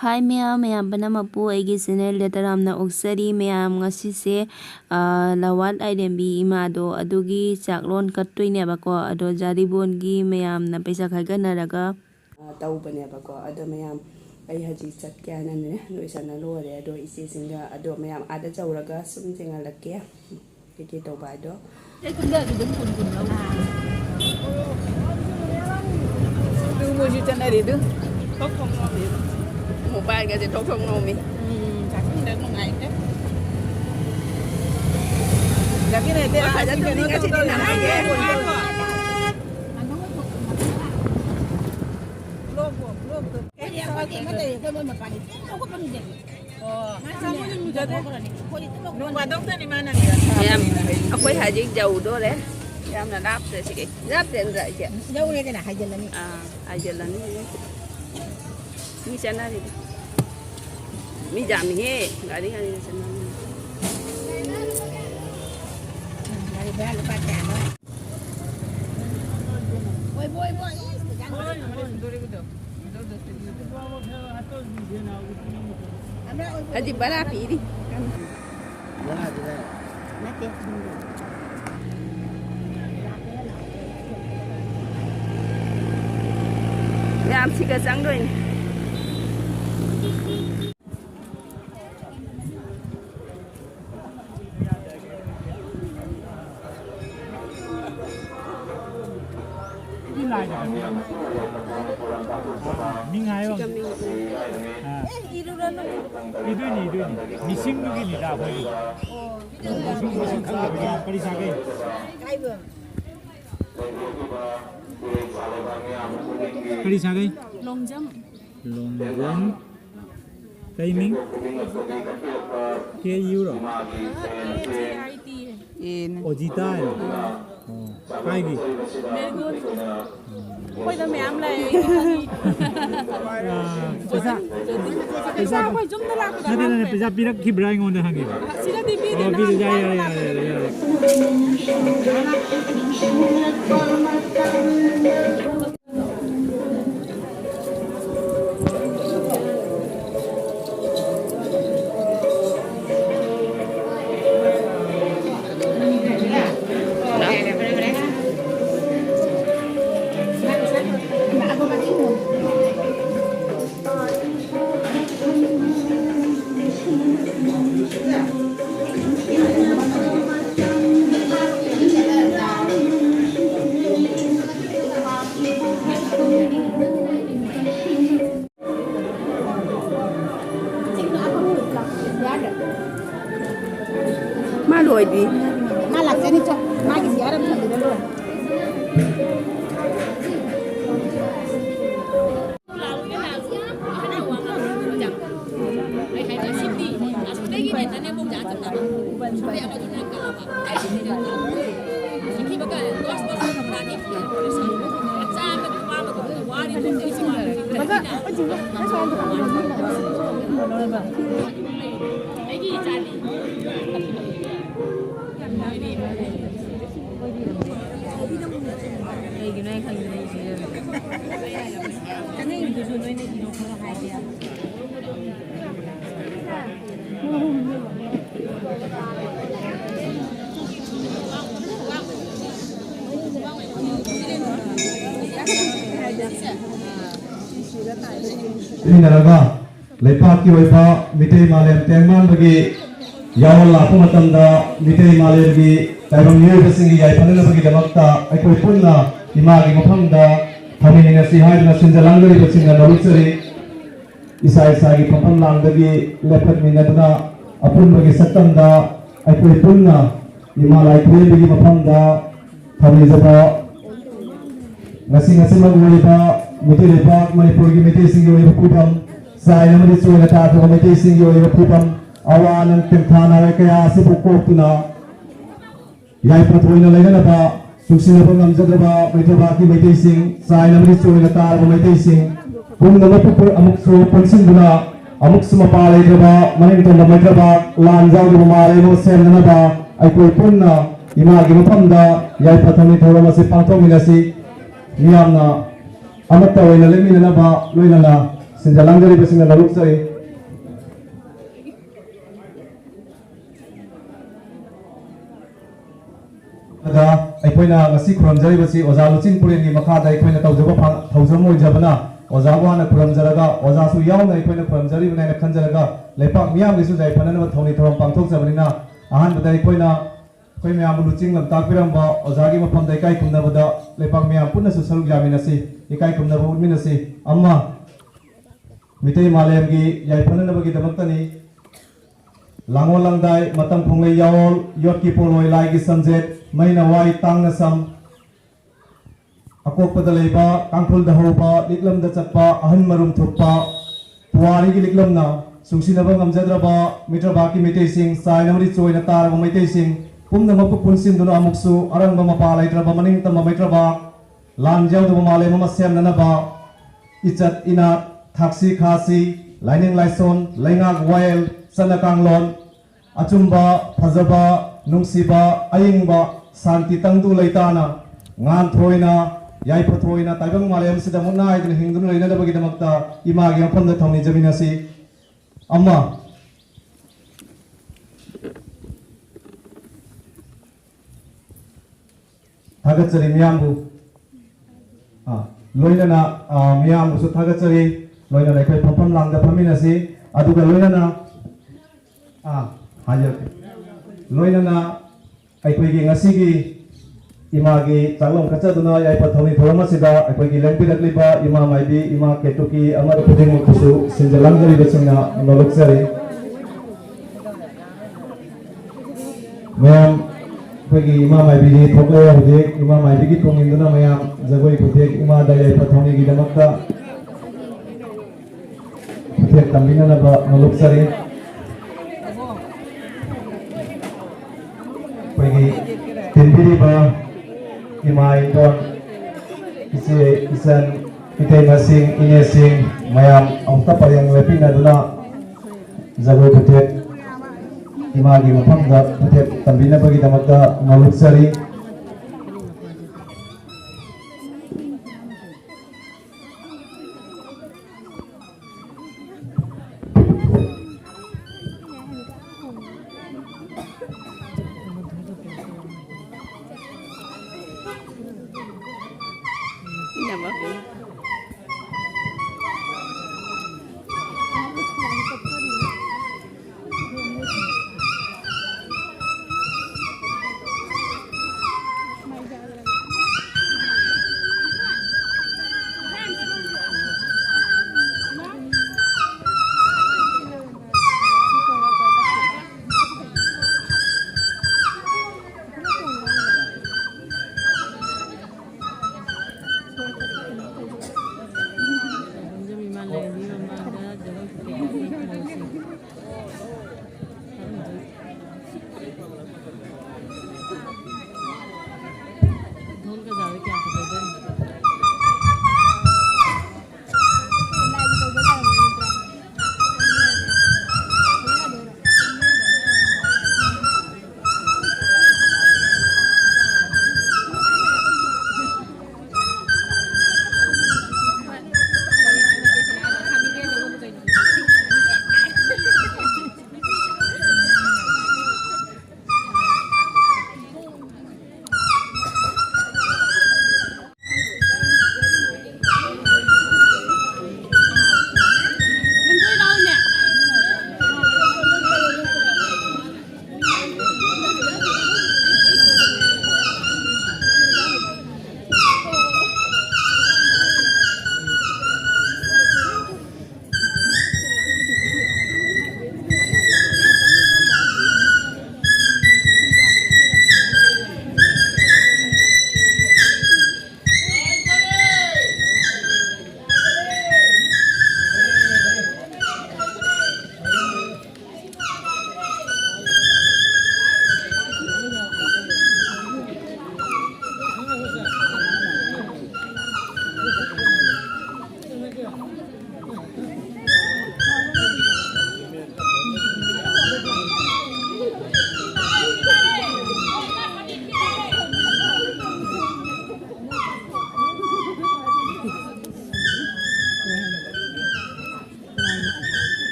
Hi ma'am panamapu aigi channel da taramna oksari ma'am ngasise lawat idembi imado adugi chaklon kattoine bako ado jaribon gi ma'am na paisa khaiganaraga ꯇꯧꯕꯅꯦꯕꯀꯣ ꯑꯗꯣ ꯃꯌꯥꯝ ꯑꯩ ꯍꯧꯖꯤꯛ ꯆꯠꯀꯦꯅꯅꯦ ꯂꯣꯏꯁꯟꯅ ꯂꯣꯏꯔꯦ ꯑꯗꯣ ꯏꯆꯦꯁꯤꯡꯒ ꯑꯗꯣ ꯃꯌꯥꯝ ꯑꯥꯗ ꯆꯧꯔꯒ ꯁꯨꯝ ꯊꯦꯡꯅꯜꯂꯛꯀꯦ ꯀꯩꯀꯩ ꯇꯧꯕ ꯍꯥꯏꯗꯣ 뭐지 잖아리도 톡톡놈이 모바일까지 톡톡놈이 작품들 농아인데 여기는 내가 가자 좀 같이 나가게 em akwai haji jauh do deh em là đáp rồi chị đáp tiền rồi chị dâu này cái là hai giờ lần hai giờ lần mi chân này mi giảm mi gari hari chân dari berapa lupa jangan boy boy boy Aji berapa ini? nanti Em chỉ cần trắng rồi. 민가요? 이두니 미싱룩입니다. 거기. 미싱 칼라 빨리 사게. 빨리 사게. longjam 롱건 타이밍 KU rồi. Ojita cái gì? bây giờ ma'am này pizza phải chúng ta làm cái này pizza pizza khi bray ngon được hàng gì? sila TV pizza ya. Mà đuổi đi. mà là cái đi cho mà cái gì ở đây mình được luôn ini naraga lepak ki waipa mitei malem tengman bagi yawal la pamatam da mitei malem gi taibang niyo basingi yai panela bagi damakta aikoi punna imagi mafam da thamini na sihai na sinjalangari basinga nalusari isa gi papam lang bagi lepat minadna apun bagi satam da aikoi punna imalai kwe bagi mafam da thamini jaba ngasi magwaipa mitei lepak manipur gi mitei singi waipa kupam sai namadi suela ta to mitei singi waipa kupam awanan temthana kaya sibukok tuna yai pathoina laina ba suksina pangam jadraba maithaba ki mitei sing sai namadi suela ta ba mitei sing pung namapur amuk so pansin buna amuk suma palai draba mani to maithaba lan jaw du male no sen na ba ai koi punna ima gi mapamda yai pathoni thora ma se pangthong minasi miyamna amata oina lemina ba loina la sinjalangjaribasinga naruksari ada aikoina ngasi khuramjaribasi oza luchin purengi makhada aikoina tawjaba thawjamoi jabana oza wana khuramjaraga oza su yauna aikoina khuramjaribana na khanjaraga lepak miyam gisu jai phanana thoni thoram pangthok jabanina ahan badai aikoina koi miyam luching lam takpiramba oza gi mafam dai kai kumnabada lepak miyam punna su saruk yaminasi ikai kumnabu minasi amma mitei malem gi yai phanana bagi damaktani langol langdai matam khonglei yaol yot ki poloi lai gi samjet maina wai tang na sam akok pada leiba kangphul da hoba liklam da chatpa ahan marum thuppa puari gi liklam na sungsi na bangam jadraba mitra ba ki mitei sing sai na ri choi na tar ba mitei sing pumna ma punsin duna amuksu arang ba mapa lai tra ba maning tam ba mitra ba lan jaw da male ma sem na ba ichat ina thaksi khasi lining laison laingak wael sanakanglon achumba phajaba nungsiba ayingba santi tangdu leitana ngan thoina yai pathoina taibang malem sida munna aidin hingdun leina da bagi damakta imagi apam da thongni jaminasi amma thagachari miyambu loina na miyambu su thagachari loina na kai phapam langda phaminasi aduga loina na hajar loina na aikoigi ngasigi imagi changlom kachaduna yai pathoni thorama sida aikoigi lengpi dakliba ima maibi ima ketuki amar puding mukusu sinjalang jari bechingna noloksari mayam aikoigi ima maibi ji thokle hujek ima maibi gi thonginduna mayam jagoi kuthek ima dayai pathoni gi damakta kuthek tambina na ba noloksari pergi tindiri ba imai don isi isan kita masing ini sing mayam auta payang lepina duna jago kutet imagi mapam da kutet tambina bagi damata maluksari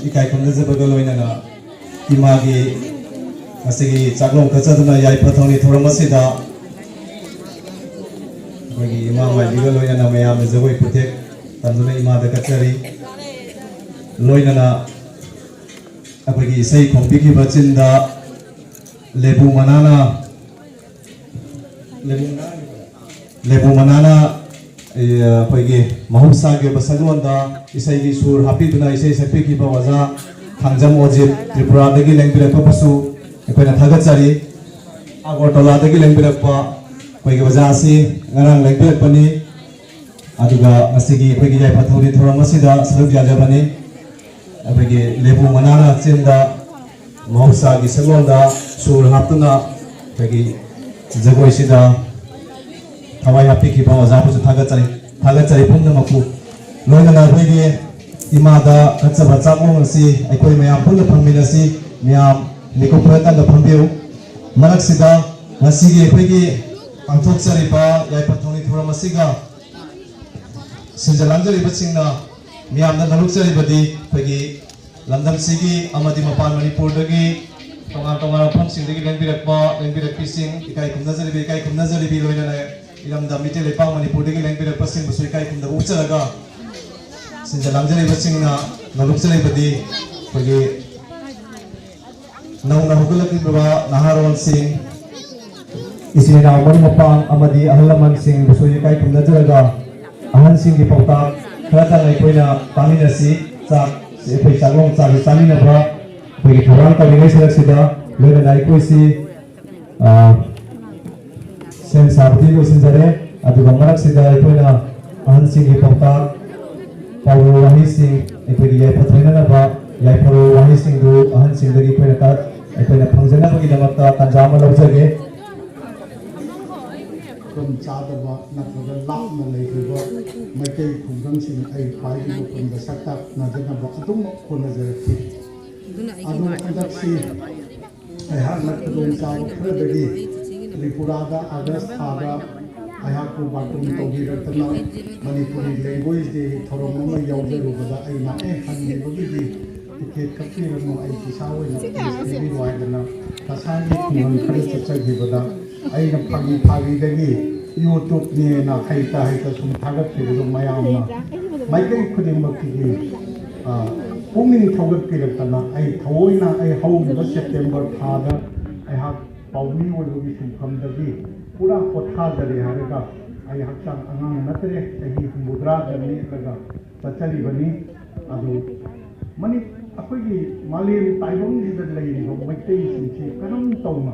इकाई खुमनजबगल लोइनना Imangi मसिगी चागलों कचदना याई पथौनी थोरमसिदा मगी इमा वाइलिगल लोइनना मयाम जगोई पुथे तंदुना इमादा कचरी लोइनना अखोगी इसई खोंपिकी बचिंदा लेबू मनाना अखोगी महौसागी बसगोंदा इसई सुर हापीदुना इसई सकपीकी बवाजा Thangjam ओजित त्रिपुरादगी लेंबिरकपसु अखोइना थागतचरी आगरतलादगी लेंबिरकपा अखोगी वजासी ngarang लेंबिरकपनी aduga ngasigi अखोगी याई पथौनी थोरमसिदा सरुक याजबनी अखोगी लेबू मनाना चिंदा महौसागी सगोंदा सुर हापतुना अखोगी जगोइसिदा थवाई हापीकी बवाजापुसु थागतचरी पुनमकु लोइनना अखोगी इमादा कच्चबा चाकलों असी अखोई मयाम पुनः फंमिनसी मयाम निकोफरतन फंबिउ मरक्सिदा ngasiगी अखोगी पांथोकचरिबा याइपथौनी थोरमसिगा सिंजलांजरिबसिंगना मयामना नलुकचरिबदी अखोगी लंदमसिगी अमदि मपान मणिपुरदगी तोंगा मफमसिंगदगी लेंबिरकपिसिंग इकाई खुमनजरिबी लोइनना इलमदा मिटे लेपांग मणिपुरदगी लेंबिरकपसिंग बसु इकाई खुमदा उचरगा सिंजलांजरिबसिंगना नलुकचरिबदी अखोगी ꯅꯧꯅ ꯍꯧꯒꯠꯂꯛꯂꯤꯕ ꯅꯍꯥꯔꯣꯜꯁꯤꯡ ꯏꯆꯤꯟ ꯏꯅꯥꯎ ꯃꯔꯨꯞ ꯃꯄꯥꯡ ꯑꯃꯗꯤ ꯑꯍꯜ ꯂꯃꯟꯁꯤꯡꯕꯨꯁꯨ ꯏꯀꯥꯏ ꯈꯨꯝꯅꯖꯔꯒ ꯑꯍꯟꯁꯤꯡꯒꯤ ꯄꯥꯎꯇꯥꯛ ꯈꯔꯇꯪ ꯑꯩꯈꯣꯏꯅ ꯇꯥꯃꯤꯟꯅꯁꯤ ꯑꯩꯈꯣꯏ ꯆꯥꯛꯂꯣꯡ ꯆꯥꯛ ꯆꯥꯃꯤꯟꯅꯕ ꯑꯩꯈꯣꯏꯒꯤ ꯊꯧꯔꯥꯡ ꯇꯧꯔꯤꯉꯩ ꯁꯔꯛꯁꯤꯗ ꯂꯣꯏꯅꯅ ꯑꯩꯈꯣꯏꯁꯤ ꯁꯦꯝ ꯁꯥꯕꯗꯤ ꯂꯣꯏꯁꯤꯟꯖꯔꯦ ꯑꯗꯨꯒ ꯃꯔꯛꯁꯤꯗ ꯑꯩꯈꯣꯏꯅ ꯑꯍꯟꯁꯤꯡꯒꯤ ꯄꯥꯎꯇꯥꯛ ꯄꯥꯎꯔꯧ ꯋꯥꯍꯩꯁꯤꯡ ꯑꯩꯈꯣꯏꯒꯤ ꯌꯥꯏꯐ ꯊꯣꯏꯅꯅꯕ ꯌꯥꯏꯐꯔꯧ ꯋꯥꯍꯩꯁꯤꯡꯗꯨ ꯑꯍꯟꯁꯤꯡꯗꯒꯤ ꯑꯩꯈꯣꯏꯅ ꯐꯪꯖꯅꯕꯒꯤꯗꯃꯛꯇ ꯇꯥꯟꯖꯥ ꯑꯃ ꯂꯧꯖꯒꯦ ꯈꯨꯗꯣꯡ ꯆꯥꯗꯕ ꯅꯠꯇ꯭ꯔꯒ ꯂꯥꯞꯅ ꯂꯩꯔꯤꯕ ꯃꯩꯇꯩ ꯈꯨꯡꯒꯪꯁꯤꯡ ꯑꯩ ꯈ꯭ꯋꯥꯏꯒꯤ ꯃꯐꯝꯗ ꯁꯛ ꯇꯥꯛꯅꯗꯅꯕ ꯑꯗꯨꯃꯛ ꯍꯣꯠꯅꯖꯔꯛꯈꯤ ꯑꯗꯨ ꯍꯟꯗꯛꯁꯤ ꯑꯩꯍꯥꯛꯅ ꯈꯨꯗꯣꯡ ꯆꯥꯕ ꯈꯔꯗꯒꯤ ꯇ꯭ꯔꯤꯄꯨꯔꯥꯗ ꯑꯥꯒꯁ ꯊꯥꯗ ꯑꯩꯍꯥꯛꯄꯨ ꯕꯥꯔꯇꯣꯟ ꯇꯧꯕꯤꯔꯛꯇꯅ ꯃꯅꯤꯄꯨꯔꯤ ꯂꯦꯡꯒ꯭ꯋꯦꯖ ꯗꯦꯒꯤ ꯊꯧꯔꯝ ꯑꯃ ꯌꯥꯎꯖꯔꯨꯕꯗ ꯑꯩꯅ ꯍꯟꯈꯤꯕꯒꯤꯗꯤ ꯇꯤꯀꯦꯠ ꯀꯛꯄꯤꯔꯅꯨ ꯑꯩ ꯄꯩꯁꯥ ꯑꯣꯏꯅ ꯄꯤꯕꯤꯌꯨ ꯍꯥꯏꯗꯅ ꯉꯁꯥꯏꯒꯤ ꯈꯨꯡꯒꯪ ꯈꯔ ꯆꯠꯆꯈꯤꯕꯗ ꯑꯩꯅ ꯐꯥꯒꯤꯗꯒꯤ ꯌꯨꯇ꯭ꯌꯨꯕꯅꯦꯅ ꯍꯩꯇ ꯁꯨꯝ ꯊꯥꯒꯠꯈꯤꯕꯗꯣ ꯃꯌꯥꯝꯅ ꯃꯩꯇꯩ ꯈꯨꯗꯤꯡꯃꯛꯀꯤ ꯄꯨꯛꯅꯤꯡ ꯊꯧꯒꯠꯄꯤꯔꯛꯇꯅ ꯑꯩ ꯊꯑꯣꯏꯅ ꯑꯩ ꯍꯧꯈꯤꯕ ꯁꯦꯞꯇꯦꯝꯕꯔ ꯊꯥꯗ ꯑꯩꯍꯥꯛ ꯄꯥꯎꯃꯤ ꯑꯣꯏꯕꯒꯤ ꯁꯤꯟꯐꯝꯗꯒꯤ ꯄꯨꯔꯥ ꯄꯣꯊꯥꯖꯔꯦ ꯍꯥꯏꯔꯒ ꯑꯩ ꯍꯛꯆꯥꯡ ꯑꯉꯥꯡ ꯅꯠꯇ꯭ꯔꯦ ꯆꯍꯤ 63ꯗ ꯂꯦꯞꯂꯒ ꯆꯠꯆꯔꯤꯕꯅꯤ ꯑꯗꯨ ꯑꯩꯈꯣꯏꯒꯤ ꯃꯥꯂꯦꯝ ꯇꯥꯏꯕꯪꯁꯤꯗ ꯂꯩꯔꯤꯕ ꯃꯩꯇꯩꯁꯤꯡꯁꯤ ꯀꯔꯝ ꯇꯧꯅ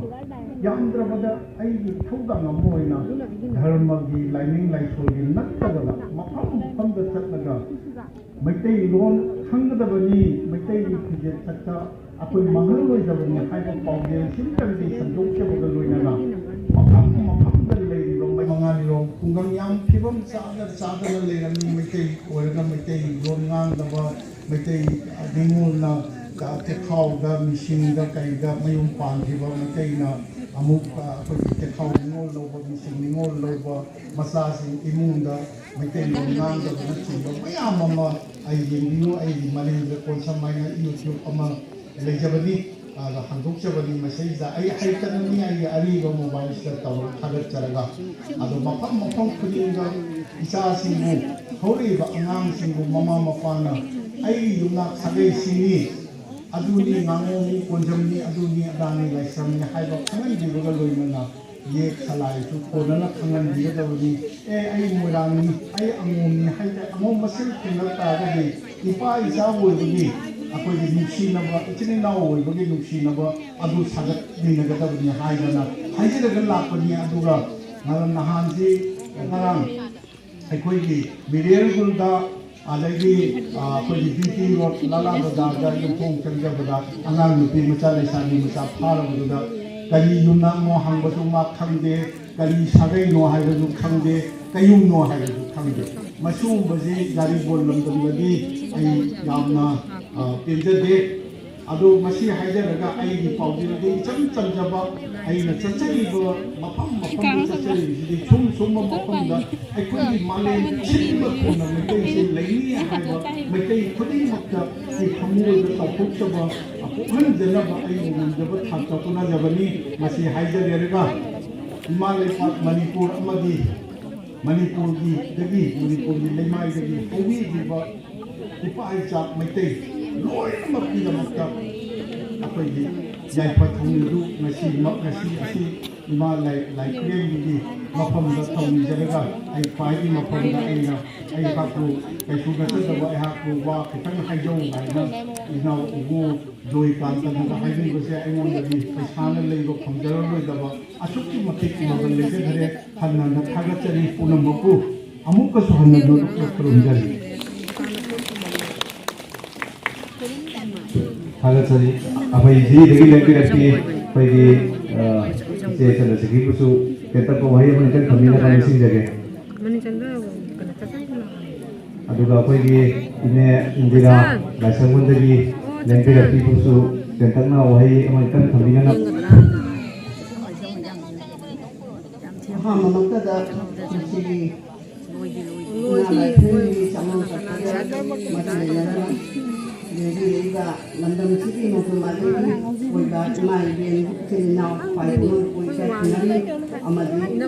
ꯌꯥꯝꯗ꯭ꯔꯕꯗ ꯑꯩꯒꯤ ꯏꯊꯧꯗꯥꯡ ꯑꯃ ꯑꯣꯏꯅ ꯙꯔꯃꯒꯤ ꯂꯥꯏꯅꯤꯡ ꯂꯥꯏꯁꯣꯜꯒꯤ ꯅꯠꯇꯕꯗ ꯃꯐꯝ ꯃꯐꯝꯗ ꯆꯠꯂꯒ ꯃꯩꯇꯩꯂꯣꯟ ꯈꯪꯒꯗꯕꯅꯤ ꯃꯩꯇꯩꯒꯤ ꯐꯤꯖꯦꯠ ꯆꯛꯆꯥ ꯑꯩꯈꯣꯏ ꯃꯥꯡꯍꯜꯂꯣꯏꯗꯕꯅꯤ ꯍꯥꯏꯕ ꯄꯥꯎꯖꯦꯜ ꯁꯤꯝꯇꯪꯗꯤ ꯁꯟꯗꯣꯛꯆꯕꯒ ꯂꯣꯏꯅꯅ ꯃꯐꯝꯗ ꯂꯩꯔꯤꯕ ꯃꯉꯥꯅꯤꯔꯣꯝ ꯈꯨꯡꯒꯪ ꯌꯥꯝ ꯐꯤꯕꯝ ꯆꯥꯗꯅ ꯂꯩꯔꯝꯃꯤ ꯃꯩꯇꯩ ꯑꯣꯏꯔꯒ ꯃꯩꯇꯩ ꯂꯣꯟ ꯉꯥꯡꯗꯕ ꯃꯩꯇꯩ ꯅꯤꯡꯉꯣꯜꯅ ꯇꯦꯈꯥꯎꯗ ꯃꯤꯁꯤꯡꯗ ꯀꯩꯗ ꯃꯌꯨꯝ ꯄꯥꯟꯈꯤꯕ ꯃꯩꯇꯩꯅ ꯑꯃꯨꯛ ꯑꯩꯈꯣꯏꯒꯤ ꯇꯦꯈꯥꯎ ꯅꯤꯡꯉꯣꯜ ꯂꯧꯕ ꯃꯤꯁꯤꯡ ꯅꯤꯡꯉꯣꯜ ꯂꯧꯕ ꯃꯆꯥꯁꯤꯡ ꯏꯃꯨꯡꯗ ꯃꯩꯇꯩꯂꯣꯟ ꯉꯥꯡꯗꯕꯅꯆꯤꯡꯕ ꯃꯌꯥꯝ ꯑꯃ ꯑꯩ ꯌꯦꯡꯕꯤꯌꯨ ꯑꯩꯒꯤ ꯃꯅꯤꯡꯗ ꯀꯣꯟꯁꯝ ꯍꯥꯏꯅ ꯌꯨꯇ꯭ꯌꯨꯕ ꯑꯃ ꯂꯩꯖꯕꯅꯤ ꯍꯥꯡꯗꯣꯛꯆꯕꯅꯤ ꯃꯁꯤꯗ ꯑꯩ ꯍꯩꯇꯅꯅꯤ ꯑꯩꯒꯤ ꯑꯔꯤꯕ ꯃꯣꯕꯥꯏꯜꯁꯤꯗ ꯇꯧꯔꯒ ꯊꯥꯒꯠꯆꯔꯒ ꯑꯗꯣ ꯃꯐꯝ ꯈꯨꯗꯤꯡꯗ ꯏꯆꯥꯁꯤꯡꯕꯨ ꯍꯧꯔꯛꯏꯕ ꯑꯉꯥꯡꯁꯤꯡꯕꯨ ꯃꯃꯥ ꯃꯄꯥꯅ ꯑꯩꯒꯤ ꯌꯨꯝꯅꯥꯛ ꯁꯥꯒꯩꯁꯤꯡꯅꯤ ꯑꯗꯨꯅꯤ ꯉꯥꯉꯣꯝꯅꯤ ꯀꯣꯟꯖꯝꯅꯤ ꯑꯗꯨꯅꯤ ꯑꯗꯥꯅꯤ ꯂꯥꯏꯁ꯭ꯔꯝꯅꯤ ꯍꯥꯏꯕ ꯈꯪꯍꯟꯕꯤꯕꯒ ꯂꯣꯏꯅꯅ ꯌꯦꯛ ꯁꯂꯥꯏꯁꯨ ꯀꯣꯟꯅꯅ ꯈꯪꯍꯟꯕꯤꯒꯗꯕꯅꯤ ꯑꯩ ꯃꯣꯏꯔꯥꯡꯅꯤ ꯑꯩ ꯑꯉꯣꯝꯅꯤ ꯍꯥꯏꯕ ꯑꯉꯣꯝ ꯃꯁꯦꯜ ꯊꯦꯡꯅꯕ ꯇꯥꯔꯒꯗꯤ ꯏꯄꯥ ꯏꯆꯥ ꯑꯣꯏꯕꯒꯤ ꯑꯩꯈꯣꯏꯒꯤ ꯅꯨꯡꯁꯤꯅꯕ ꯏꯆꯤꯟ ꯏꯅꯥꯎ ꯑꯣꯏꯕꯒꯤ ꯅꯨꯡꯁꯤꯅꯕ ꯑꯗꯨ ꯁꯥꯒꯠꯃꯤꯟꯅꯒꯗꯕꯅꯤ ꯍꯥꯏꯗꯅ ꯍꯥꯏꯖꯔꯒ ꯂꯥꯛꯄꯅꯤ ꯑꯗꯨꯒ ꯅꯍꯥꯟꯁꯤ ꯉꯔꯥꯡ ꯑꯩꯈꯣꯏꯒꯤ ꯕꯤꯔꯦꯜꯒꯨꯜꯗ ꯑꯗꯒꯤ ꯑꯩꯈꯣꯏꯒꯤ ꯕꯤ.ꯇꯤ. ꯔꯣꯗ ꯂꯥꯂꯥ ꯕꯖꯥꯔꯗ ꯌꯨꯝꯊꯣꯡ ꯆꯪꯖꯕꯗ ꯑꯉꯥꯡ ꯅꯨꯄꯤ ꯃꯆꯥ ꯂꯩꯁꯥꯕꯤ ꯃꯆꯥ ꯐꯥꯔꯕꯗꯨꯗ ꯀꯔꯤ ꯌꯨꯝꯅꯥꯛꯅꯣ ꯍꯪꯕꯁꯨ ꯃꯥ ꯈꯪꯗꯦ ꯀꯔꯤ ꯁꯥꯒꯩꯅꯣ ꯍꯥꯏꯕꯁꯨ ꯈꯪꯗꯦ ꯀꯌꯨꯝꯅꯣ ꯍꯥꯏꯕꯁꯨ ꯈꯪꯗꯦ ꯃꯁꯤꯒꯨꯝꯕꯁꯤ ꯌꯥꯔꯤꯄꯣꯛ ꯂꯝꯗꯝꯗꯗꯤ ꯑꯩ ꯌꯥꯝꯅ ꯄꯦꯟꯖꯗꯦ ꯑꯗꯣ ꯃꯁꯤ ꯍꯥꯏꯖꯔꯒ ꯑꯩꯒꯤ ꯄꯥꯎꯖꯦꯜꯗꯤ ꯏꯆꯝ ꯆꯝꯖꯕ ꯑꯩꯅ ꯆꯠꯆꯔꯤꯕ ꯃꯐꯝꯗ ꯆꯠꯆꯔꯤꯕꯁꯤꯗꯤ ꯁꯨꯝꯕ ꯃꯐꯝꯗ ꯑꯩꯈꯣꯏꯒꯤ ꯃꯥꯂꯦꯝ ꯁꯤꯟꯕ ꯊꯨꯡꯅ ꯃꯩꯇꯩꯁꯤ ꯂꯩꯅꯤ ꯍꯥꯏꯕ ꯃꯩꯇꯩ ꯈꯨꯗꯤꯡꯃꯛꯇ ꯊꯃꯣꯏꯗ ꯆꯥꯎꯊꯣꯛꯆꯕ ꯄꯣꯛꯍꯟꯖꯅꯕ ꯑꯩꯅ ꯉꯝꯖꯕ ꯊꯥꯛꯇ ꯍꯣꯠꯅꯖꯕꯅꯤ ꯃꯁꯤ ꯍꯥꯏꯖꯔꯒ ꯏꯃꯥ ꯂꯩꯄꯥꯛ ꯃꯅꯤꯄꯨꯔ ꯑꯃꯗꯤ ꯃꯅꯤꯄꯨꯔꯒꯤ ꯂꯩꯃꯥꯏꯗꯒꯤ ꯍꯧꯕꯤꯈꯤꯕ ꯏꯄꯥ ꯏꯆꯥ ꯃꯩꯇꯩ ꯂꯣꯏꯅꯃꯛꯀꯤꯗꯃꯛꯇ ꯑꯩꯈꯣꯏꯒꯤ ꯌꯥꯏꯐ ꯊꯧꯅꯤꯗꯨ ꯉꯁꯤ ꯑꯁꯤ ꯏꯃꯥ ꯂꯥꯏꯈꯨꯔꯦꯝꯕꯤꯒꯤ ꯃꯐꯝꯗ ꯊꯧꯅꯤꯖꯔꯒ ꯑꯩ ꯈ꯭ꯋꯥꯏꯒꯤ ꯃꯐꯝꯗ ꯑꯩꯍꯥꯛꯄꯨ ꯀꯩꯁꯨ ꯅꯠꯆꯗꯕ ꯑꯩꯍꯥꯛꯄꯨ ꯋꯥ ꯈꯤꯇꯪ ꯍꯥꯏꯖꯧ ꯍꯥꯏꯅ ꯏꯅꯥꯎ ꯏꯕꯨ ꯖꯣꯏꯀꯥꯟꯇꯅꯒ ꯍꯥꯏꯕꯤꯕꯁꯦ ꯑꯩꯉꯣꯟꯗꯗꯤ ꯄꯩꯁꯥꯅ ꯂꯩꯕ ꯐꯪꯖꯔꯔꯣꯏꯗꯕ ꯑꯁꯨꯛꯀꯤ ꯃꯇꯤꯛ ꯃꯃꯜ ꯂꯩꯖꯈ꯭ꯔꯦ ꯍꯟꯅ ꯊꯥꯒꯠꯆꯔꯤ ꯄꯨꯝꯅꯃꯛꯄꯨ ꯑꯃꯨꯛꯀꯁꯨ ꯍꯟꯅ ꯈꯨꯔꯨꯝꯖꯔꯤ ꯊꯥꯒꯠꯆꯔꯤ ꯑꯩꯈꯣꯏ ꯖꯤꯗꯒꯤ ꯂꯦꯡꯕꯤꯔꯛꯈꯤ ꯑꯩꯈꯣꯏꯒꯤ ꯏꯆꯦ ꯆꯟꯗ꯭ꯔꯁꯤꯒꯤꯕꯨꯁꯨ ꯇꯦꯟꯇꯛꯄ ꯋꯥꯍꯩ ꯑꯃ ꯅꯤꯡꯇꯪ ꯊꯝꯕꯤꯅꯕ ꯅꯤꯡꯁꯤꯡꯖꯒꯦ ꯑꯗꯨꯒ ꯑꯩꯈꯣꯏꯒꯤ ꯏꯅꯦ ꯏꯟꯗꯤꯔꯥ ꯂꯥꯏꯁ꯭ꯔꯝꯕꯨꯟꯗꯒꯤ ꯂꯦꯡꯕꯤꯔꯛꯈꯤꯕꯨꯁꯨ ꯇꯦꯟꯇꯛꯅ ꯋꯥꯍꯩ ꯑꯃ ꯅꯤꯡꯇꯪ ꯊꯝꯕꯤꯅꯕ ꯑꯍꯥꯟꯕꯃꯛꯇꯗ ꯃꯁꯤꯒꯤ ꯏꯃꯥ ꯂꯥꯏꯈꯨꯔꯦꯝꯕꯤꯒꯤ ꯆꯃꯝ ꯆꯠꯄꯗ ꯃꯔꯤ ꯂꯩꯅꯅ ꯂꯩꯕꯤꯔꯛꯏꯕ ꯂꯝꯗꯝꯁꯤꯒꯤ ꯃꯐꯝ ꯃꯥꯂꯦꯝꯒꯤ ꯑꯣꯏꯕ ꯏꯃꯥ ꯏꯕꯦꯟ ꯏꯆꯤꯟ ꯏꯅꯥꯎ ꯈ꯭ꯋꯥꯏ ꯄꯨꯝꯅꯃꯛꯄꯨ ꯏꯀꯥꯏ ꯈꯨꯝꯅꯔꯤ ꯑꯃꯗꯤ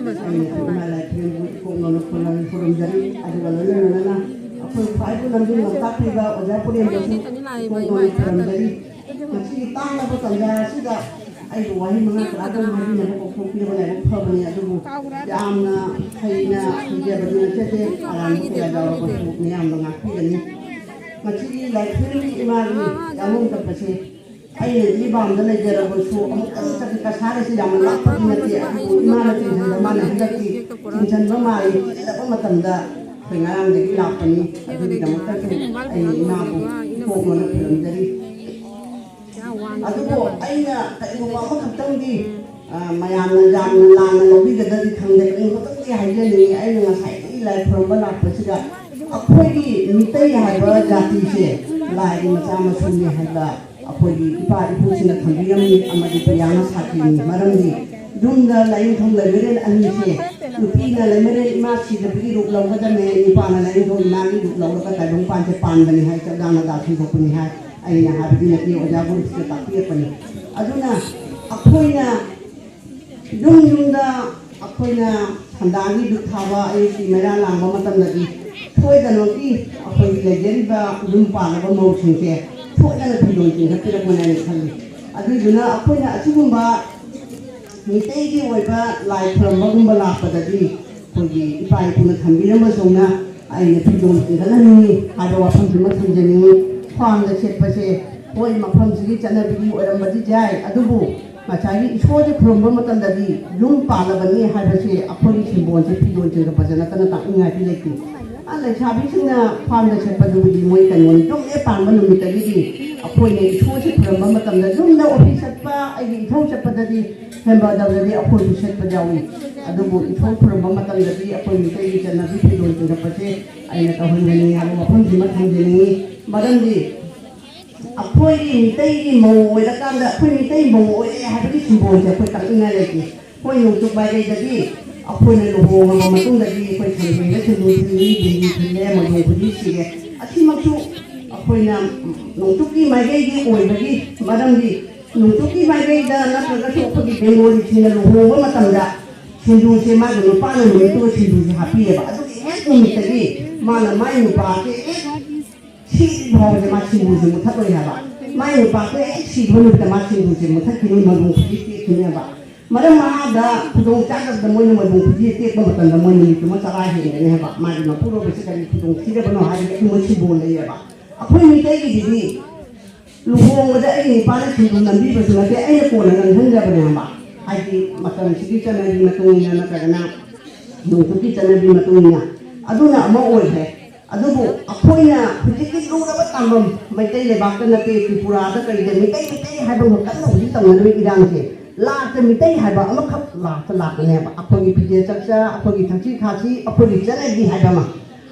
ꯑꯩꯅꯁꯨ ꯏꯃꯥ ꯂꯥꯏꯈꯨꯔꯦꯝꯕꯤꯕꯨ ꯏꯀꯣꯛꯅꯅ ꯈꯨꯔꯨꯝꯖꯔꯤ ꯑꯗꯨꯒ ꯂꯣꯏꯅꯅ ꯑꯩꯈꯣꯏ ꯈ꯭ꯋꯥꯏꯕꯨ ꯂꯝꯖꯤꯡ ꯂꯝꯇꯥꯛꯄꯤꯕ ꯑꯣꯖꯥ ꯄꯨꯔꯦꯝꯕꯁꯨ ꯏꯀꯣꯛꯅꯅ ꯈꯨꯔꯨꯝꯖꯔꯤ ꯃꯁꯤꯒꯤ ꯇꯥꯡꯂꯕ ꯇꯟꯖꯥ ꯑꯁꯤꯗ ꯑꯩꯕꯨ ꯋꯥꯍꯩ ꯃꯉꯥ ꯇꯔꯥ ꯑꯗꯨꯝ ꯍꯥꯏꯕꯤꯅꯕ ꯀꯧꯊꯣꯛꯄꯤꯔꯕ ꯂꯥꯏꯕꯛ ꯐꯕꯅꯤ ꯑꯗꯨꯕꯨ ꯌꯥꯝꯅ ꯍꯩꯅ ꯍꯩꯖꯕꯗꯤ ꯅꯠꯆꯗꯦ ꯑꯔꯥꯟꯕ ꯀꯌꯥ ꯌꯥꯎꯔꯕꯁꯨ ꯃꯤꯌꯥꯝꯅ ꯉꯥꯛꯄꯤꯒꯅꯤ ꯃꯁꯤꯒꯤ ꯂꯥꯏꯐ꯭ꯔꯦꯝꯒꯤ ꯏꯃꯥꯒꯤ ꯌꯥꯃꯨꯡ ꯆꯠꯄꯁꯦ ꯑꯩꯅ ꯏꯕꯥꯝꯗ ꯂꯩꯖꯔꯕꯁꯨ ꯑꯃꯨꯛꯇꯪ ꯆꯠꯄ ꯀꯁꯥꯔꯁꯤ ꯌꯥꯝꯅ ꯂꯥꯞꯄꯗꯤ ꯅꯠꯇꯦ ꯑꯗꯨꯕꯨ ꯏꯃꯥꯅ ꯆꯤꯡꯁꯟꯕ ꯃꯥꯅ ꯍꯟꯗꯛꯀꯤ ꯆꯤꯡꯁꯟꯕ ꯃꯥꯜꯂꯤ ꯆꯤꯡꯁꯤꯜꯂꯛꯄ ꯃꯇꯝꯗ ꯑꯩꯈꯣꯏ ꯉꯔꯥꯡꯗꯒꯤ ꯂꯥꯛꯄꯅꯤ ꯑꯗꯨꯒꯤꯗꯃꯛꯇꯁꯨ ꯑꯩꯅ ꯏꯃꯥꯕꯨ ꯊꯣꯛꯅ ꯈꯨꯔꯨꯝꯖꯔꯤ ꯑꯗꯨꯕꯨ ꯑꯩꯅ ꯀꯔꯤꯒꯨꯝꯕ ꯑꯃꯈꯛꯇꯪꯗꯤ ꯃꯌꯥꯝꯅ ꯌꯥꯝꯅ ꯂꯥꯟꯅ ꯂꯧꯕꯤꯒꯗ꯭ꯔꯗꯤ ꯈꯪꯗꯦ ꯀꯔꯤꯒꯨꯝꯕꯇꯪꯗꯤ ꯍꯥꯏꯖꯅꯤꯡꯉꯤ ꯑꯩꯅ ꯉꯁꯥꯏꯗꯒꯤ ꯂꯥꯏ ꯈꯨꯔꯨꯝꯕ ꯂꯥꯛꯄꯁꯤꯗ ꯑꯩꯈꯣꯏꯒꯤ ꯃꯤꯇꯩ ꯍꯥꯏꯕ ꯖꯥꯇꯤꯁꯦ ꯂꯥꯏꯒꯤ ꯃꯆꯥ ꯃꯁꯨꯅꯤ ꯍꯥꯏꯕ ꯑꯩꯈꯣꯏꯒꯤ ꯏꯄꯥ ꯏꯄꯨꯁꯤꯡꯅ ꯊꯝꯕꯤꯔꯝꯃꯤ ꯑꯃꯗꯤ ꯄꯨꯌꯥꯅ ꯁꯥꯈꯤꯕꯅꯤ ꯃꯔꯝꯗꯤ ꯌꯨꯝꯗ ꯂꯥꯏꯅꯤꯡꯊꯧ ꯂꯩꯃꯔꯦꯜ ꯑꯅꯤꯁꯦ ꯅꯨꯄꯤꯅ ꯂꯩꯃꯔꯦꯜ ꯏꯃꯥ ꯁꯤꯗꯕꯒꯤ ꯔꯨꯞ ꯂꯧꯒꯗꯕꯅꯦ ꯅꯨꯄꯥꯅ ꯂꯥꯏꯅꯤꯡꯊꯧ ꯏꯃꯥꯒꯤ ꯔꯨꯞ ꯂꯧꯔꯒ ꯇꯥꯏꯕꯪꯄꯥꯟꯁꯦ ꯄꯥꯟꯕꯅꯤ ꯍꯥꯏ ꯆꯞꯗꯥꯅ ꯗꯥꯁꯤꯟꯊꯣꯛꯄꯅꯤ ꯍꯥꯏ ꯑꯩꯅ ꯍꯥꯏꯕꯗꯤ ꯅꯠꯇꯦ ꯑꯣꯖꯥ ꯒꯨꯔꯨꯁꯤꯗ ꯇꯥꯛꯄꯤꯔꯛꯄꯅꯤ ꯑꯗꯨꯅ ꯑꯩꯈꯣꯏꯅ ꯌꯨꯝꯗ ꯑꯩꯈꯣꯏꯅ ꯁꯟꯗꯥꯒꯤ ꯗꯨꯛ ꯊꯥꯕ ꯑꯌꯨꯛꯀꯤ ꯃꯩꯔꯥ ꯂꯥꯡꯕ ꯃꯇꯝꯗꯗꯤ ꯁꯣꯏꯗꯅꯃꯛꯀꯤ ꯑꯩꯈꯣꯏꯒꯤ ꯂꯩꯖꯔꯤꯕ ꯌꯨꯝ ꯄꯥꯜꯂꯕ ꯃꯧꯁꯤꯡꯁꯦ ꯁꯣꯏꯗꯅ ꯐꯤꯔꯣꯜ ꯆꯤꯡꯈꯠꯄꯤꯔꯛꯄꯅꯦꯅ ꯈꯜꯂꯤ ꯑꯗꯨꯗꯨꯅ ꯑꯩꯈꯣꯏꯅ ꯑꯁꯤꯒꯨꯝꯕ ꯃꯤꯇꯩꯒꯤ ꯑꯣꯏꯕ ꯂꯥꯏ ꯈꯨꯔꯝꯕꯒꯨꯝꯕ ꯂꯥꯛꯄꯗꯗꯤ ꯑꯩꯈꯣꯏꯒꯤ ꯏꯄꯥ ꯏꯄꯨꯅ ꯊꯝꯕꯤꯔꯝꯕꯁꯧꯅ ꯑꯩꯅ ꯐꯤꯔꯣꯜ ꯆꯤꯡꯈꯠꯍꯟꯅꯤꯡꯉꯤ ꯍꯥꯏꯕ ꯋꯥꯐꯝꯁꯤꯃ ꯊꯝꯖꯅꯤꯡꯉꯤ ꯈ꯭ꯋꯥꯡꯗ ꯁꯦꯠꯄꯁꯦ ꯍꯣꯏ ꯃꯐꯝꯁꯤꯒꯤ ꯆꯠꯅꯕꯤꯒꯤ ꯑꯣꯏꯔꯝꯕꯗꯤ ꯌꯥꯏ ꯑꯗꯨꯕు ꯉꯁꯥꯏꯒꯤ ꯏꯁꯣꯔꯁꯦ ꯈꯨꯔꯨꯝꯕ ꯃꯇꯝꯗꯗꯤ ꯌꯨꯝ ꯄꯥꯜꯂꯕꯅꯤ ꯍꯥꯏꯕꯁꯦ ꯑꯩꯈꯣꯏꯒꯤ ꯁꯤꯝꯕꯣꯜꯁꯦ ꯐꯤꯔꯣꯜ ꯆꯤꯡꯈꯠꯄꯁꯦ ꯅꯠꯇꯅ ꯇꯥꯛꯅꯤꯡꯉꯥꯏꯗꯤ ꯂꯩꯇꯦ ꯂꯩꯁꯥꯕꯤꯁꯤꯡꯅ ꯈ꯭ꯋꯥꯡꯗ ꯁꯦꯠꯄꯗꯨꯕꯨꯗꯤ ꯃꯣꯏ ꯀꯩꯅꯣꯅꯤ ꯌꯨꯝ ꯍꯦꯛ ꯄꯥꯟꯕ ꯅꯨꯃꯤꯠꯇꯒꯤꯗꯤ ꯑꯩꯈꯣꯏꯅ ꯏꯁꯣꯔꯁꯦ ꯈꯨꯔꯨꯝꯕ ꯃꯇꯝꯗ ꯌꯨꯝꯗ ꯑꯣꯐꯤꯁ ꯆꯠꯄ ꯑꯩꯒꯤ ꯏꯊꯧ ꯆꯠꯄꯗꯗꯤ ꯍꯦꯟꯕꯗꯕꯗꯗꯤ ꯑꯩꯈꯣꯏꯁꯨ ꯁꯦꯠꯄ ꯌꯥꯎꯏ ꯑꯗꯨꯕꯨ ꯏꯁꯣꯔ ꯈꯨꯔꯨꯝꯕ ꯃꯇꯝꯗꯗꯤ ꯑꯩꯈꯣꯏ ꯃꯤꯇꯩꯒꯤ ꯆꯠꯅꯕꯤ ꯐꯤꯔꯣꯜ ꯆꯤꯡꯈꯠꯄꯁꯦ ꯑꯩꯅ ꯇꯧꯍꯟꯖꯅꯤꯡꯉꯤ ꯍꯥꯏꯕ ꯋꯥꯐꯝꯁꯤꯃ ꯊꯝꯖꯅꯤꯡꯉꯤ ꯃꯔꯝꯗꯤ ꯑꯩꯈꯣꯏꯒꯤ ꯃꯤꯇꯩꯒꯤ ꯃꯧ ꯑꯣꯏꯔꯀꯥꯟꯗ ꯑꯩꯈꯣꯏ ꯃꯤꯇꯩ ꯃꯧ ꯑꯣꯏꯔꯦ ꯍꯥꯏꯕꯒꯤ ꯁꯤꯝꯕꯣꯜꯁꯦ ꯑꯩꯈꯣꯏ ꯇꯥꯛꯅꯤꯡꯉꯥꯏ ꯂꯩꯇꯦ ꯑꯩꯈꯣꯏ ꯅꯣꯡꯆꯨꯞ ꯃꯥꯏꯀꯩꯗꯗꯤ ꯑꯩꯈꯣꯏꯅ ꯂꯨꯍꯣꯡꯉꯕ ꯃꯇꯨꯡꯗꯗꯤ ꯑꯩꯈꯣꯏ ꯁꯟꯊꯦꯡꯗ ꯁꯤꯟꯗꯨ ꯊꯤꯜꯂꯤ ꯕꯤꯟꯗꯤ ꯊꯤꯜꯂꯦ ꯃꯗꯣꯡ ꯈꯨꯗꯤ ꯁꯤꯔꯦ ꯑꯁꯤꯃꯛꯁꯨ ꯑꯩꯈꯣꯏꯅ ꯅꯣꯡꯆꯨꯞꯀꯤ ꯃꯥꯏꯀꯩꯒꯤ ꯑꯣꯏꯕꯒꯤ ꯃꯔꯝꯗꯤ ꯅꯣꯡꯆꯨꯞꯀꯤ ꯃꯥꯏꯀꯩꯗ ꯅꯠꯇ꯭ꯔꯒꯁꯨ ꯑꯩꯈꯣꯏꯒꯤ ꯕꯦꯡꯒꯣꯂꯤꯁꯤꯡꯅ ꯂꯨꯍꯣꯡꯕ ꯃꯇꯝꯗ ꯁꯤꯟꯗꯨꯁꯦ ꯃꯥꯒꯤ ꯅꯨꯄꯥꯅ ꯅꯨꯃꯤꯠꯇꯨꯒ ꯁꯤꯟꯗꯨꯁꯦ ꯍꯥꯞꯄꯤꯑꯕ ꯑꯗꯨꯒꯤ ꯍꯦꯛ ꯅꯨꯃꯤꯠꯇꯒꯤ ꯃꯥꯅ ꯃꯥꯏ ꯅꯨꯄꯥꯁꯦ ꯍꯦꯛ ꯁꯤꯕ ꯐꯥꯎꯕꯁꯦ ꯃꯥ ꯁꯤꯟꯗꯨꯁꯦ ꯃꯨꯊꯠꯂꯣꯏ ꯍꯥꯏꯕ ꯃꯥꯏ ꯅꯨꯄꯥꯁꯦ ꯍꯦꯛ ꯁꯤꯕ ꯅꯨꯃꯤꯠꯇ ꯃꯥ ꯁꯤꯟꯗꯨꯁꯦ ꯃꯨꯊꯠꯈꯤꯅꯤ ꯃꯗꯣꯡ ꯈꯨꯗꯤ ꯇꯦꯛꯈꯤꯅꯦꯕ ꯃꯔꯝ ꯃꯍꯥꯛꯗ ꯈꯨꯗꯣꯡ ꯆꯥꯗꯕꯗ ꯃꯣꯏꯅ ꯃꯗꯣꯡ ꯈꯨꯗꯤ ꯇꯦꯛꯄ ꯃꯇꯝꯗ ꯃꯣꯏ ꯅꯨꯃꯤꯠꯇꯨꯃ ꯆꯔꯥ ꯍꯦꯟꯒꯅꯤ ꯍꯥꯏꯕ ꯃꯥꯒꯤ ꯃꯄꯨꯔꯣꯏꯕꯁꯤ ꯀꯔꯤ ꯈꯨꯗꯣꯡ ꯊꯤꯔꯕꯅꯣ ꯍꯥꯏꯕꯒꯤ ꯑꯗꯨꯝꯕ ꯁꯤꯝꯕꯣꯜ ꯂꯩꯌꯦꯕ ꯑꯩꯈꯣꯏ ꯃꯤꯇꯩꯒꯤꯗꯤ ꯂꯨꯍꯣꯡꯕꯗ ꯑꯩꯒꯤ ꯅꯨꯄꯥꯅ ꯁꯤꯟꯗꯨ ꯅꯝꯕꯤꯕꯁꯨ ꯅꯠꯇꯦ ꯑꯩꯅ ꯀꯣꯟꯅ ꯅꯝꯍꯟꯖꯕꯅꯦ ꯍꯥꯏꯕ ꯍꯥꯏꯗꯤ ꯃꯇꯝꯁꯤꯒꯤ ꯆꯠꯅꯕꯤ ꯃꯇꯨꯡ ꯏꯟꯅ ꯅꯠꯇ꯭ꯔꯒꯅ ꯅꯣꯡꯆꯨꯞꯀꯤ ꯆꯠꯅꯕꯤ ꯃꯇꯨꯡ ꯏꯟꯅ ꯑꯗꯨꯅ ꯑꯃ ꯑꯣꯏꯈ꯭ꯔꯦ ꯑꯗꯨꯕꯨ ꯑꯩꯈꯣꯏꯅ ꯍꯧꯖꯤꯛꯀꯤ ꯂꯨꯔꯕ ꯇꯥꯡꯕꯝ ꯃꯩꯇꯩ ꯂꯩꯕꯥꯛꯇ ꯅꯠꯇꯦ ꯇ꯭ꯔꯤꯄꯨꯔꯥꯗ ꯀꯔꯤꯗ ꯃꯤꯇꯩ ꯍꯥꯏꯕ ꯀꯟꯅ ꯍꯧꯖꯤꯛ ꯇꯧꯅꯔꯤꯕ ꯏꯔꯥꯡꯁꯦ ꯂꯥꯛꯇ ꯃꯤꯇꯩ ꯍꯥꯏꯕ ꯑꯃꯈꯛ ꯂꯥꯛꯀꯅꯦꯕ ꯑꯩꯈꯣꯏꯒꯤ ꯐꯤꯖꯦꯠ ꯆꯛꯆꯥ ꯑꯩꯈꯣꯏꯒꯤ ꯊꯛꯁꯤ ꯈꯥꯁꯤ ꯑꯩꯈꯣꯏꯒꯤ ꯆꯠꯅꯕꯤ ꯍꯥꯏꯕ ꯑꯃ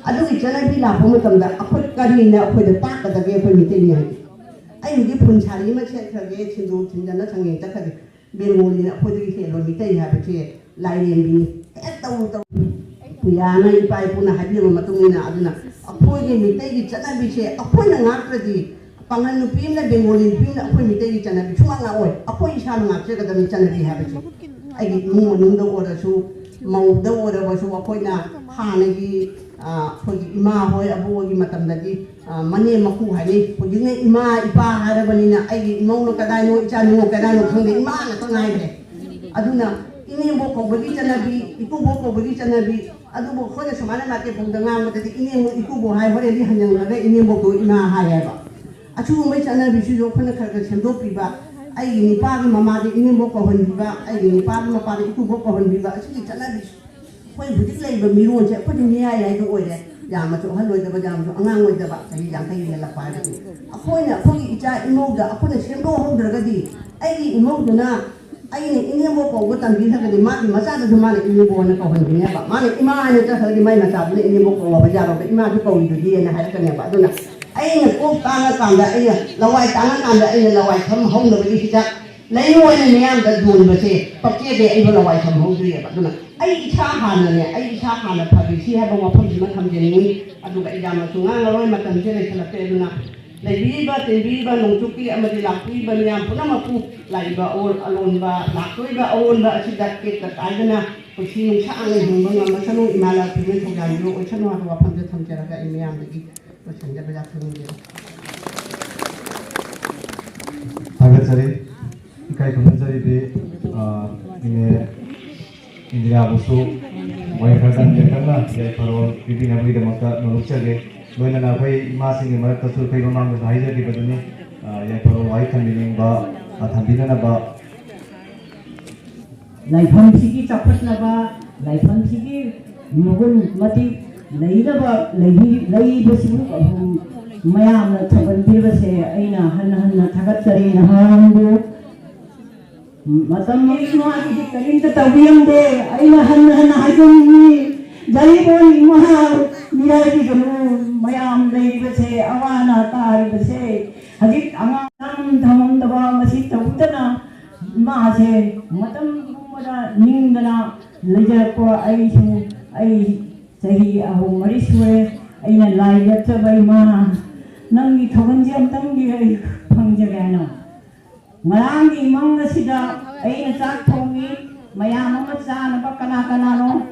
ꯑꯗꯨꯒꯤ ꯆꯠꯅꯕꯤ ꯂꯥꯛꯄ ꯃꯇꯝꯗ ꯑꯩꯈꯣꯏ ꯀꯔꯤꯅ ꯑꯩꯈꯣꯏꯗ ꯇꯥꯛꯀꯗꯒꯦ ꯑꯩꯈꯣꯏ ꯃꯤꯇꯩꯅꯤ ꯍꯥꯏꯗꯤ ꯑꯩ ꯍꯧꯖꯤꯛ ꯐꯨꯟ ꯁꯥꯔꯤ ꯑꯃ ꯁꯦꯠꯈ꯭ꯔꯒꯦ ꯁꯤꯟꯗꯨ ꯊꯤꯟꯖꯟꯅ ꯁꯪꯉꯦꯡ ꯆꯠꯈ꯭ꯔꯒꯦ ꯕꯦꯡꯒꯣꯂꯤꯅ ꯑꯩꯈꯣꯏꯗꯒꯤ ꯍꯦꯜꯂꯣ ꯃꯤꯇꯩ ꯍꯥꯏꯕꯁꯦ ꯂꯥꯏꯔꯦꯝꯕꯤꯅꯤ ꯍꯦꯛ ꯇꯧ ꯄꯨꯌꯥꯅ ꯏꯄꯥ ꯏꯄꯨꯅ ꯍꯥꯏꯕꯤꯔꯕ ꯃꯇꯨꯡ ꯏꯟꯅ ꯑꯗꯨꯅ ꯑꯩꯈꯣꯏꯒꯤ ꯃꯤꯇꯩꯒꯤ ꯆꯠꯅꯕꯤꯁꯦ ꯑꯩꯈꯣꯏꯅ ꯉꯥꯛꯇ꯭ꯔꯗꯤ ꯄꯥꯡꯒꯜ ꯅꯨꯄꯤ ꯑꯃꯅ ꯕꯦꯡꯒꯣꯂꯤ ꯅꯨꯄꯤ ꯑꯃꯅ ꯑꯩꯈꯣꯏ ꯃꯤꯇꯩꯒꯤ ꯆꯠꯅꯕꯤ ꯁꯨꯡꯉꯥꯛ ꯉꯥꯛꯑꯣꯏ ꯑꯩꯈꯣꯏ ꯏꯁꯥꯅ ꯉꯥꯛꯆꯒꯗꯕꯅꯤ ꯆꯠꯅꯕꯤ ꯍꯥꯏꯕꯁꯦ ꯑꯩꯒꯤ ꯏꯃꯨꯡ ꯃꯅꯨꯡꯗ ꯑꯣꯏꯔꯁꯨ ꯃꯧꯗ ꯑꯣꯏꯔꯕꯁꯨ ꯑꯩꯈꯣꯏꯅ ꯍꯥꯟꯅꯒꯤ ꯑꯩꯈꯣꯏꯒꯤ ꯏꯃꯥ ꯍꯣꯏ ꯑꯕꯣꯒꯤ ꯃꯇꯝꯗꯗꯤ ꯃꯅꯦ ꯃꯀꯨ ꯍꯥꯏꯅꯩ ꯍꯧꯖꯤꯛꯅ ꯏꯃꯥ ꯏꯄꯥ ꯍꯥꯏꯔꯕꯅꯤꯅ ꯑꯩꯒꯤ ꯏꯃꯧꯅ ꯀꯗꯥꯏꯅꯣ ꯏꯆꯥꯅꯨꯡꯅ ꯀꯗꯥꯏꯅꯣ ꯈꯪꯗꯦ ꯏꯃꯥ ꯉꯥꯛꯇ ꯉꯥꯏꯈ꯭ꯔꯦ ꯑꯗꯨꯅ ꯏꯅꯦꯝꯕꯣꯛ ꯀꯧꯕꯒꯤ ꯆꯠꯅꯕꯤ ꯏꯀꯨꯕꯣꯛ ꯀꯧꯕꯒꯤ ꯆꯠꯅꯕꯤ ꯑꯗꯨꯕꯨ ꯑꯩꯈꯣꯏꯅ ꯁꯨꯃꯥꯏꯅ ꯅꯥꯀꯦꯐꯣꯡꯗ ꯉꯥꯡꯕꯗꯗꯤ ꯏꯅꯦꯝꯕꯣꯛ ꯏꯀꯨꯕꯣꯛ ꯍꯥꯏ ꯍꯣꯔꯦꯟꯗꯤ ꯍꯟꯖꯤꯜꯂꯒ ꯏꯅꯦꯝꯕꯣꯛꯇꯣ ꯏꯃꯥ ꯍꯥꯏꯌꯦꯕ ꯑꯁꯤꯒꯨꯝꯕꯒꯤ ꯆꯠꯅꯕꯤꯁꯤꯁꯨ ꯑꯩꯈꯣꯏꯅ ꯈꯔ ꯈꯔ ꯁꯦꯝꯗꯣꯛꯄꯤꯕ ꯑꯩꯒꯤ ꯅꯤꯄꯥꯒꯤ ꯃꯃꯥꯗ ꯏꯅꯦꯝꯕꯣꯛ ꯀꯧꯍꯟꯕꯤꯕ ꯑꯩꯒꯤ ꯅꯤꯄꯥꯒꯤ ꯃꯄꯥꯗ ꯏꯀꯨꯕꯣꯛ ꯀꯧꯍꯟꯕꯤꯕ ꯑꯁꯤꯒꯤ ꯆꯠꯅꯕꯤ ꯑꯩꯈꯣꯏ ꯍꯧꯖꯤꯛ ꯂꯩꯔꯤꯕ ꯃꯤꯔꯣꯟꯁꯦ ꯑꯩꯈꯣꯏꯗꯤ ꯃꯤꯌꯥꯏ ꯑꯣꯏꯔꯦ ꯌꯥꯝꯅꯁꯨ ꯑꯍꯜ ꯑꯣꯏꯗꯕ ꯌꯥꯝꯅꯁꯨ ꯑꯉꯥꯡ ꯑꯣꯏꯗꯕ ꯆꯍꯤ 50 ꯍꯦꯜꯂꯛꯄ ꯍꯥꯏꯕꯗꯤ ꯑꯩꯈꯣꯏꯅ ꯑꯩꯈꯣꯏꯒꯤ ꯏꯆꯥ ꯏꯃꯧꯗ ꯑꯩꯈꯣꯏꯅ ꯁꯦꯝꯗꯣꯛꯍꯧꯗ꯭ꯔꯒꯗꯤ ꯑꯩꯒꯤ ꯏꯃꯧꯗꯨꯅ ꯑꯩꯅ ꯏꯅꯦꯝꯕꯣꯛ ꯀꯧꯕ ꯇꯝꯕꯤꯈ꯭ꯔꯒꯗꯤ ꯃꯥꯒꯤ ꯃꯆꯥꯗꯁꯨ ꯃꯥꯅ ꯏꯅꯦꯝꯕꯣꯛꯅ ꯀꯧꯍꯟꯈꯤꯅꯦꯕ ꯃꯥꯅ ꯏꯃꯥ ꯍꯥꯏꯅ ꯆꯠꯈ꯭ꯔꯗꯤ ꯃꯥꯒꯤ ꯃꯆꯥꯗꯨꯅ ꯏꯅꯦꯝꯕꯣꯛ ꯀꯧꯕ ꯌꯥꯔꯣꯏꯕ ꯏꯃꯥꯁꯨ ꯀꯧꯔꯤꯗꯨꯗꯤ ꯍꯥꯏꯅ ꯍꯥꯏꯔꯛꯀꯅꯦꯕ ꯑꯗꯨꯅ ꯑꯩꯅ ꯀꯣꯛ ꯇꯥꯡꯉꯀꯥꯟꯗ ꯑꯩꯅ ꯂꯋꯥꯏ ꯇꯥꯡꯉꯀꯥꯟꯗ ꯑꯩꯅ ꯂꯋꯥꯏ ꯊꯝ ꯍꯧꯅꯕꯒꯤ ꯍꯤꯗꯥꯛ ꯂꯩꯌꯨ ꯑꯣꯏꯅ ꯃꯤꯌꯥꯝꯗ ꯌꯣꯟꯕꯁꯦ ꯄꯛꯆꯦꯗꯦ ꯑꯩꯕꯨ ꯂꯋꯥꯏ ꯊꯝꯍꯧꯗ꯭ꯔꯤꯑꯕ ꯑꯗꯨꯅ ꯑꯩ ꯏꯁꯥ ꯍꯥꯟꯅꯅꯦ ꯑꯩ ꯏꯁꯥ ꯍꯥꯟꯅ ꯐꯕꯤꯁꯤ ꯍꯥꯏꯕ ꯋꯥꯐꯝꯁꯤꯃ ꯊꯝꯖꯅꯤꯡꯉꯤ ꯑꯗꯨꯒ ꯑꯩ ꯌꯥꯝꯅꯁꯨ ꯉꯥꯡꯉꯔꯣꯏ ꯃꯇꯝꯁꯦ ꯂꯩꯁꯜꯂꯛꯇꯦ ꯑꯗꯨꯅ ꯂꯩꯕꯤꯔꯤꯕ ꯇꯤꯟꯕꯤꯔꯤꯕ ꯅꯣꯡꯆꯨꯞꯀꯤ ꯑꯃꯗꯤ ꯂꯥꯛꯄꯤꯔꯤꯕ ꯃꯤꯌꯥꯝ ꯄꯨꯝꯅꯃꯛꯄꯨ ꯂꯥꯛꯏꯕ ꯑꯂꯣꯟꯕ ꯂꯥꯛꯇꯣꯏꯕ ꯑꯑꯣꯟꯕ ꯑꯁꯤꯗ ꯇꯦꯛꯇ ꯀꯥꯏꯗꯅ ꯄꯨꯟꯁꯤ ꯅꯨꯡꯁꯥꯡꯅ ꯍꯤꯡꯕ ꯉꯝꯃꯁꯅꯨ ꯏꯃꯥ ꯂꯥꯛꯄꯤꯕ ꯊꯧꯖꯥꯟꯕꯤꯌꯨ ꯑꯣꯏꯁꯅꯨ ꯍꯥꯏꯕ ꯋꯥꯐꯝꯁꯦ ꯊꯝꯖꯔꯒ ꯑꯩ ꯃꯌꯥꯝꯗꯒꯤ ꯂꯣꯏꯁꯤꯟꯖꯕ ꯌꯥꯊꯪꯅꯤꯡꯖꯔꯤ 다가짜리 이까이 금전자리비 인디아 부수 와이파단 땡땅나 바로 비비나부이데 막다 노룩자게 노인나 거의 마싱이 말다 술페이 마망도 하이저기 버드니 바로 와이칸 미닝바 담비나나바 ꯂꯥꯏꯐꯝꯁꯤꯒꯤ ꯆꯥꯎꯈꯠꯅꯕ ꯂꯥꯏꯐꯝꯁꯤꯒꯤ ꯃꯒꯨꯟ ꯃꯇꯤꯛ ꯂꯩꯅꯕ ꯂꯩꯕꯁꯤꯕꯨ ꯃꯌꯥꯝꯅ ꯊꯧꯒꯠꯄꯤꯕꯁꯦ ꯑꯩꯅ ꯍꯟꯅ ꯊꯥꯒꯠꯆꯔꯤ ꯅꯍꯥꯟꯕꯨ ꯃꯇꯝꯒꯤ ꯏꯃꯥꯒꯤꯗꯤ ꯀꯔꯤꯝꯇ ꯇꯧꯕꯤꯔꯝꯗꯦ ꯑꯩꯅ ꯍꯟꯅ ꯍꯥꯏꯖꯅꯤꯡꯉꯤ ꯖꯔꯤꯕꯣꯟ ꯏꯃꯥ ꯃꯤꯔꯥꯏꯕꯤꯒꯅꯨ ꯃꯌꯥꯝ ꯂꯩꯔꯤꯕꯁꯦ ꯑꯋꯥ ꯑꯅꯥ ꯇꯥꯔꯤꯕꯁꯦ ꯍꯧꯖꯤꯛ ꯑꯉꯥꯡ ꯊꯝꯃꯝꯗꯕ ꯃꯁꯤ ꯇꯧꯗꯅ 이마세 마담 부모라 닝다나 레자코 아이수 아이 자기 아우 머리수에 아이나 라이가 쳐바이마 낭이 더건지 암당기 아이 방적에나 마랑이 망가시다 아이나 짝통이 마야마 짜나 바까나까나노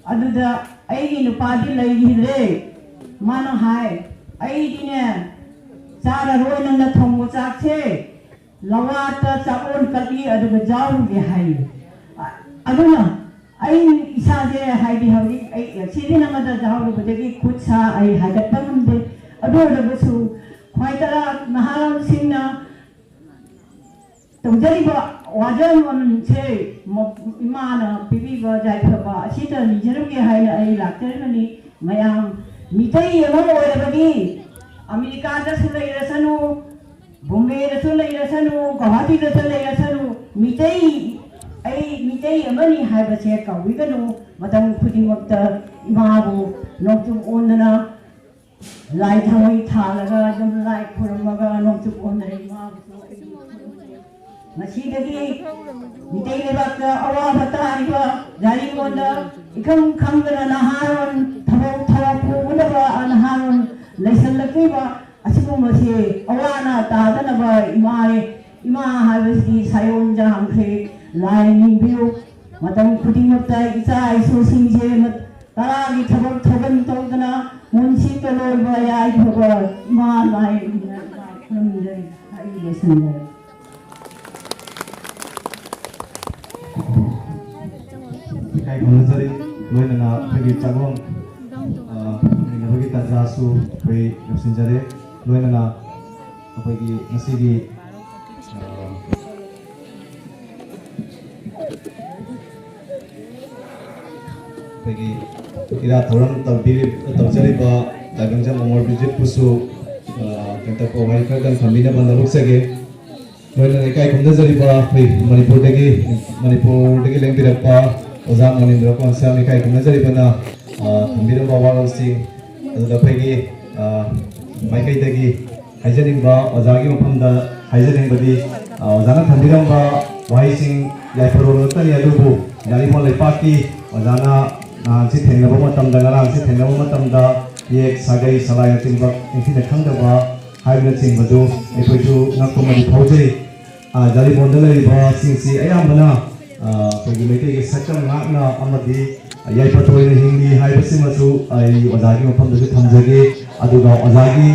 아두다 아이기 누파디 레이기래 마나 하이 아이디네 짜라 로이난다 통고 짝체 lawata sabon kali aduga jawu ge hai aduna ai isage hai di hawi ai sidina mada jawu bedegi kutsa ai hadat pamde adoda busu khwaitara naharam singna tawjari ba wajan on che imana bibi ba jai phaba asita nijaru ge hai ai lakterani mayam mitai emo oirabani america da sulai rasanu ꯕꯣꯝꯕꯦꯗꯁꯨ ꯂꯩꯔꯁꯅꯨ ꯒꯨꯋꯥꯍꯥꯇꯤꯗꯁꯨ ꯂꯩꯔꯁꯅꯨ Meitei ꯑꯃꯅꯤ ꯍꯥꯏꯕꯁꯦ ꯀꯧꯕꯤꯒꯅꯨ ꯃꯇꯝ ꯈꯨꯗꯤꯡꯃꯛꯇ ꯏꯃꯥꯕꯨ ꯅꯣꯡꯆꯨꯞ ꯑꯣꯟꯗꯅ ꯂꯥꯏ ꯊꯥꯎꯃꯩ ꯊꯥꯜꯂꯒ ꯑꯗꯨꯝ ꯂꯥꯏ ꯈꯨꯔꯨꯝꯃꯒ ꯅꯣꯡꯆꯨꯞ ꯑꯣꯟꯗꯅ ꯏꯃꯥꯕꯨꯁꯨ ꯉꯁꯤꯗꯒꯤ ꯃꯤꯇꯩ ꯂꯩꯕꯥꯛꯇ ꯑꯋꯥꯕ ꯇꯥꯔꯤꯕ ꯖꯥꯔꯤꯒꯣꯟꯗ ꯏꯈꯪ ꯈꯪꯗꯅ ꯅꯍꯥꯔꯣꯟ ꯊꯕꯛ ꯄꯨꯒꯗꯕ ꯅꯍꯥꯔꯣꯟ ꯂꯩꯁꯜꯂꯛꯂꯤꯕ ꯑꯁꯤꯒꯨꯝꯕꯁꯤ ꯑꯋꯥꯅ ꯇꯥꯗꯅꯕ ꯏꯃꯥ ꯍꯥꯏꯕꯁꯤꯗꯤ ꯁꯥꯌꯣꯟ ꯖꯥꯡꯈ꯭ꯔꯦ ꯂꯥꯏ ꯅꯤꯡꯕꯤꯌꯨ ꯃꯇꯝ ꯈꯨꯗꯤꯡꯃꯛꯇ ꯏꯆꯥ ꯏꯁꯨꯁꯤꯡꯁꯦ ꯇꯔꯥꯒꯤ ꯊꯕꯛ ꯊꯧꯒꯟ ꯇꯧꯗꯅ ꯃꯨꯟꯁꯤꯛꯇ ꯂꯣꯏꯕ ꯌꯥꯏꯐꯕ ꯏꯃꯥ ꯂꯥꯏ ꯈꯨꯔꯨꯝꯖꯔꯤ ꯑꯩ ꯂꯣꯏꯁꯤꯟꯖꯔꯦ 이까이 금전자리 노인나 회기 짜고 회기 따자수 회기 엽신자리 노인나 회기 나시기 회기 이라 도런 तौजरीबा दागंजा मोमोर बिजित पुसु कंटको वाइफागन खमिना बंदा रुकसगे नोइना इकाई कुंदजरीबा मणिपुर देगी लेंबिरपा ओजा मनिंद्र कोनसाम इकाई कुंदजरीबना खमिरबा वारसी अदुदा फेगी माइकई देगी हाइजनिंबा ओजागी मफमदा हाइजनिंबदी ओजाना खमिरबा वाहिसिंग याइफरोरतनि अदुबु जालिमो लेपाकी ओजाना नांसी थेंगनबा मतमदा ngaraंसी थेंगनबा मतमदा येक सागै सलाय चिंबा इंसिना खंगदबा हाइबना चिंबदु एकोइसु नकमदि फौजै जालिमोंदा लैबा सिंसी अयामबना पगी मेटेगी सकम ngakna amadi याइफतोइना हिंगी हाइबसिमसु आई ओजागी मफमदसु थमजगे अदुगा ओजागी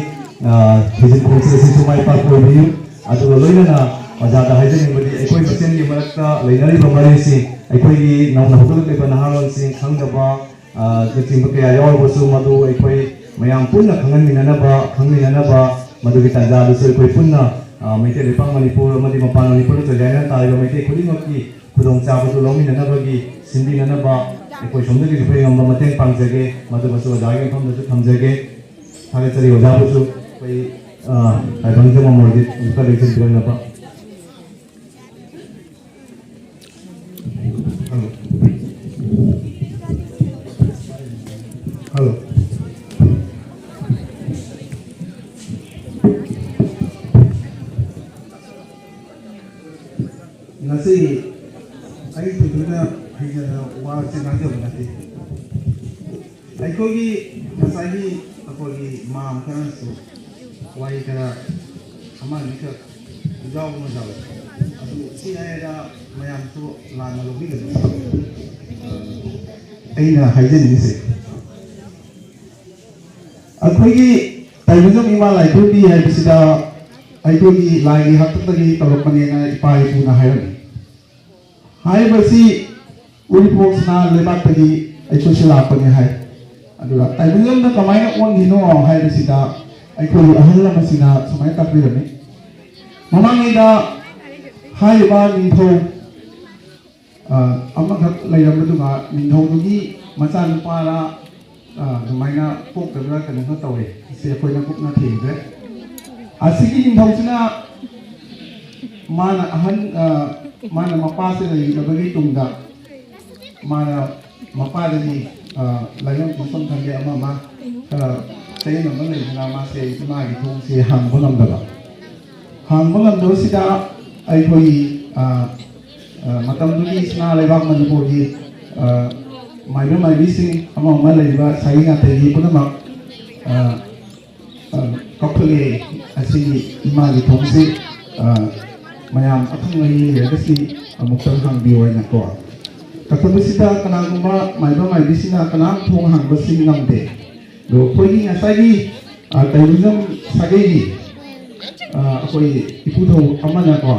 हिजिन खोंसिसिसु माइपा कोइबियु अदुगा लोइना ओजादा हाइजनिंबदि एकोइ मसेनगी मरक्ता लैनरिबा मरिसि एकोइगी नौना हुगलैबा नहारोनसिंग खंगदबा चिंबा कया यावबसु मदु एकोइ मयाम पुन्ना खंगमिननबा मदुगी तंजादसु एकोइ पुन्ना मैते लेपांग मणिपुर अमदि मपान मणिपुर चलायना तारिबा मैते खुदिमक्की खुदोंग चाबसु लौमिननबगी सिंबिननबा एकोइ सोमदगी जुफै ngamba mateng pangjage मदुबसु ओजागी मफमदसु थमजगे थागेचरी ओजाबसु बै हाइबंजमा मोरदि उका lecture बिरनबा Halo. Nasi, ai tu tu na hingga wah cengang jauh nanti. Ai kau gi nasai aku gi mam kan su, wah kena aman ni ke jauh mana jauh. Aku si ai ada mayam tu lama lebih lagi. Ai na haijen ni sih. ꯑꯩꯈꯣꯏꯒꯤ ꯇꯥꯏꯕꯪꯖꯝ ꯏꯃꯥ ꯂꯥꯏꯊꯣꯛꯄꯤ ꯍꯥꯏꯕꯁꯤꯗ ꯑꯩꯈꯣꯏꯒꯤ ꯂꯥꯏꯒꯤ ꯍꯥꯛꯇꯛꯇꯒꯤ ꯇꯧꯔꯛꯄꯅꯦꯅ ꯏꯄꯥ ꯏꯄꯨꯅ ꯍꯥꯏꯔꯝꯃꯤ ꯍꯥꯏꯔꯤꯕꯁꯤ ꯎꯔꯤꯄꯣꯛ ꯁꯅꯥ ꯂꯩꯕꯥꯛꯇꯒꯤ ꯑꯩꯈꯣꯏꯁꯤ ꯂꯥꯛꯄꯅꯤ ꯍꯥꯏ ꯑꯗꯨꯒ ꯇꯥꯏꯕꯪꯗ ꯀꯃꯥꯏꯅ ꯑꯣꯟꯈꯤꯅꯣ ꯍꯥꯏꯕꯁꯤꯗ ꯑꯩꯈꯣꯏꯒꯤ ꯑꯍꯜ ꯂꯃꯟꯁꯤꯡꯅ ꯁꯨꯃꯥꯏꯅ ꯇꯥꯛꯄꯤꯔꯝꯃꯤ ꯃꯃꯥꯡꯉꯩꯗ ꯍꯥꯏꯔꯤꯕ ꯅꯤꯡꯊꯧ ꯑꯃꯈꯛ ꯂꯩꯔꯝꯕꯗꯨꯒ ꯅꯤꯡꯊꯧꯗꯨꯒꯤ ꯃꯆꯥꯅꯨꯄꯥꯔ ꯑꯗꯨꯃꯥꯏꯅ ꯄꯣꯛꯇꯕ꯭ꯔꯥ ꯀꯩꯅꯣꯝꯃ ꯇꯧꯋꯦ ꯁꯤ ꯑꯩꯈꯣꯏꯅ ꯀꯨꯞꯅ ꯊꯤꯗ꯭ꯔꯦ ꯑꯁꯤꯒꯤ ꯅꯤꯡꯊꯧꯁꯤꯅ ꯃꯥꯅ ꯃꯥꯅ ꯃꯄꯥꯁꯦ ꯂꯩꯈꯤꯗꯕꯒꯤ ꯇꯨꯡꯗ ꯃꯥꯅ ꯃꯄꯥꯗꯒꯤ ꯂꯥꯏꯌꯣꯟ ꯄꯣꯠꯐꯝ ꯈꯪꯗꯦ ꯑꯃ ꯈꯔ ꯆꯌꯦꯠꯅꯕ ꯂꯩꯗꯅ ꯃꯥꯁꯦ ꯏꯃꯥꯒꯤ ꯊꯣꯡꯁꯦ ꯍꯥꯡꯕ ꯉꯝꯗꯕ ꯍꯥꯡꯕ ꯉꯝꯗꯕꯁꯤꯗ ꯑꯩꯈꯣꯏꯒꯤ ꯃꯇꯝꯗꯨꯒꯤ ꯁꯅꯥ ꯂꯩꯕꯥꯛ ꯃꯅꯤꯄꯨꯔꯒꯤ ꯃꯥꯏꯕ ꯃꯥꯏꯕꯤꯁꯤꯡ ꯑꯃ ꯂꯩꯔꯤꯕ ꯁꯥꯒꯩ ꯅꯥꯇꯩꯒꯤ ꯄꯨꯝꯅꯃꯛ ꯀꯧꯈꯠꯂꯛꯑꯦ ꯑꯁꯤꯒꯤ ꯏꯃꯥꯒꯤ ꯊꯣꯡꯁꯤ ꯃꯌꯥꯝ ꯑꯈꯪ ꯑꯍꯩ ꯂꯩꯔꯒꯁꯤ ꯑꯃꯨꯛꯇꯪ ꯍꯥꯡꯕꯤꯌꯨ ꯍꯥꯏꯅꯀꯣ ꯀꯧꯈꯠꯄꯁꯤꯗ ꯀꯅꯥꯒꯨꯝꯕ ꯃꯥꯏꯕ ꯃꯥꯏꯕꯤꯁꯤꯡꯅ ꯀꯅꯥꯝ ꯊꯣꯡ ꯍꯥꯡꯕꯁꯤ ꯉꯝꯗꯦ ꯑꯗꯣ ꯑꯩꯈꯣꯏꯒꯤ ꯉꯁꯥꯏꯒꯤ ꯇꯥꯏꯕꯪꯖꯝ ꯁꯥꯒꯩꯒꯤ ꯑꯩꯈꯣꯏ ꯏꯄꯨꯊꯧ ꯑꯃꯅꯀꯣ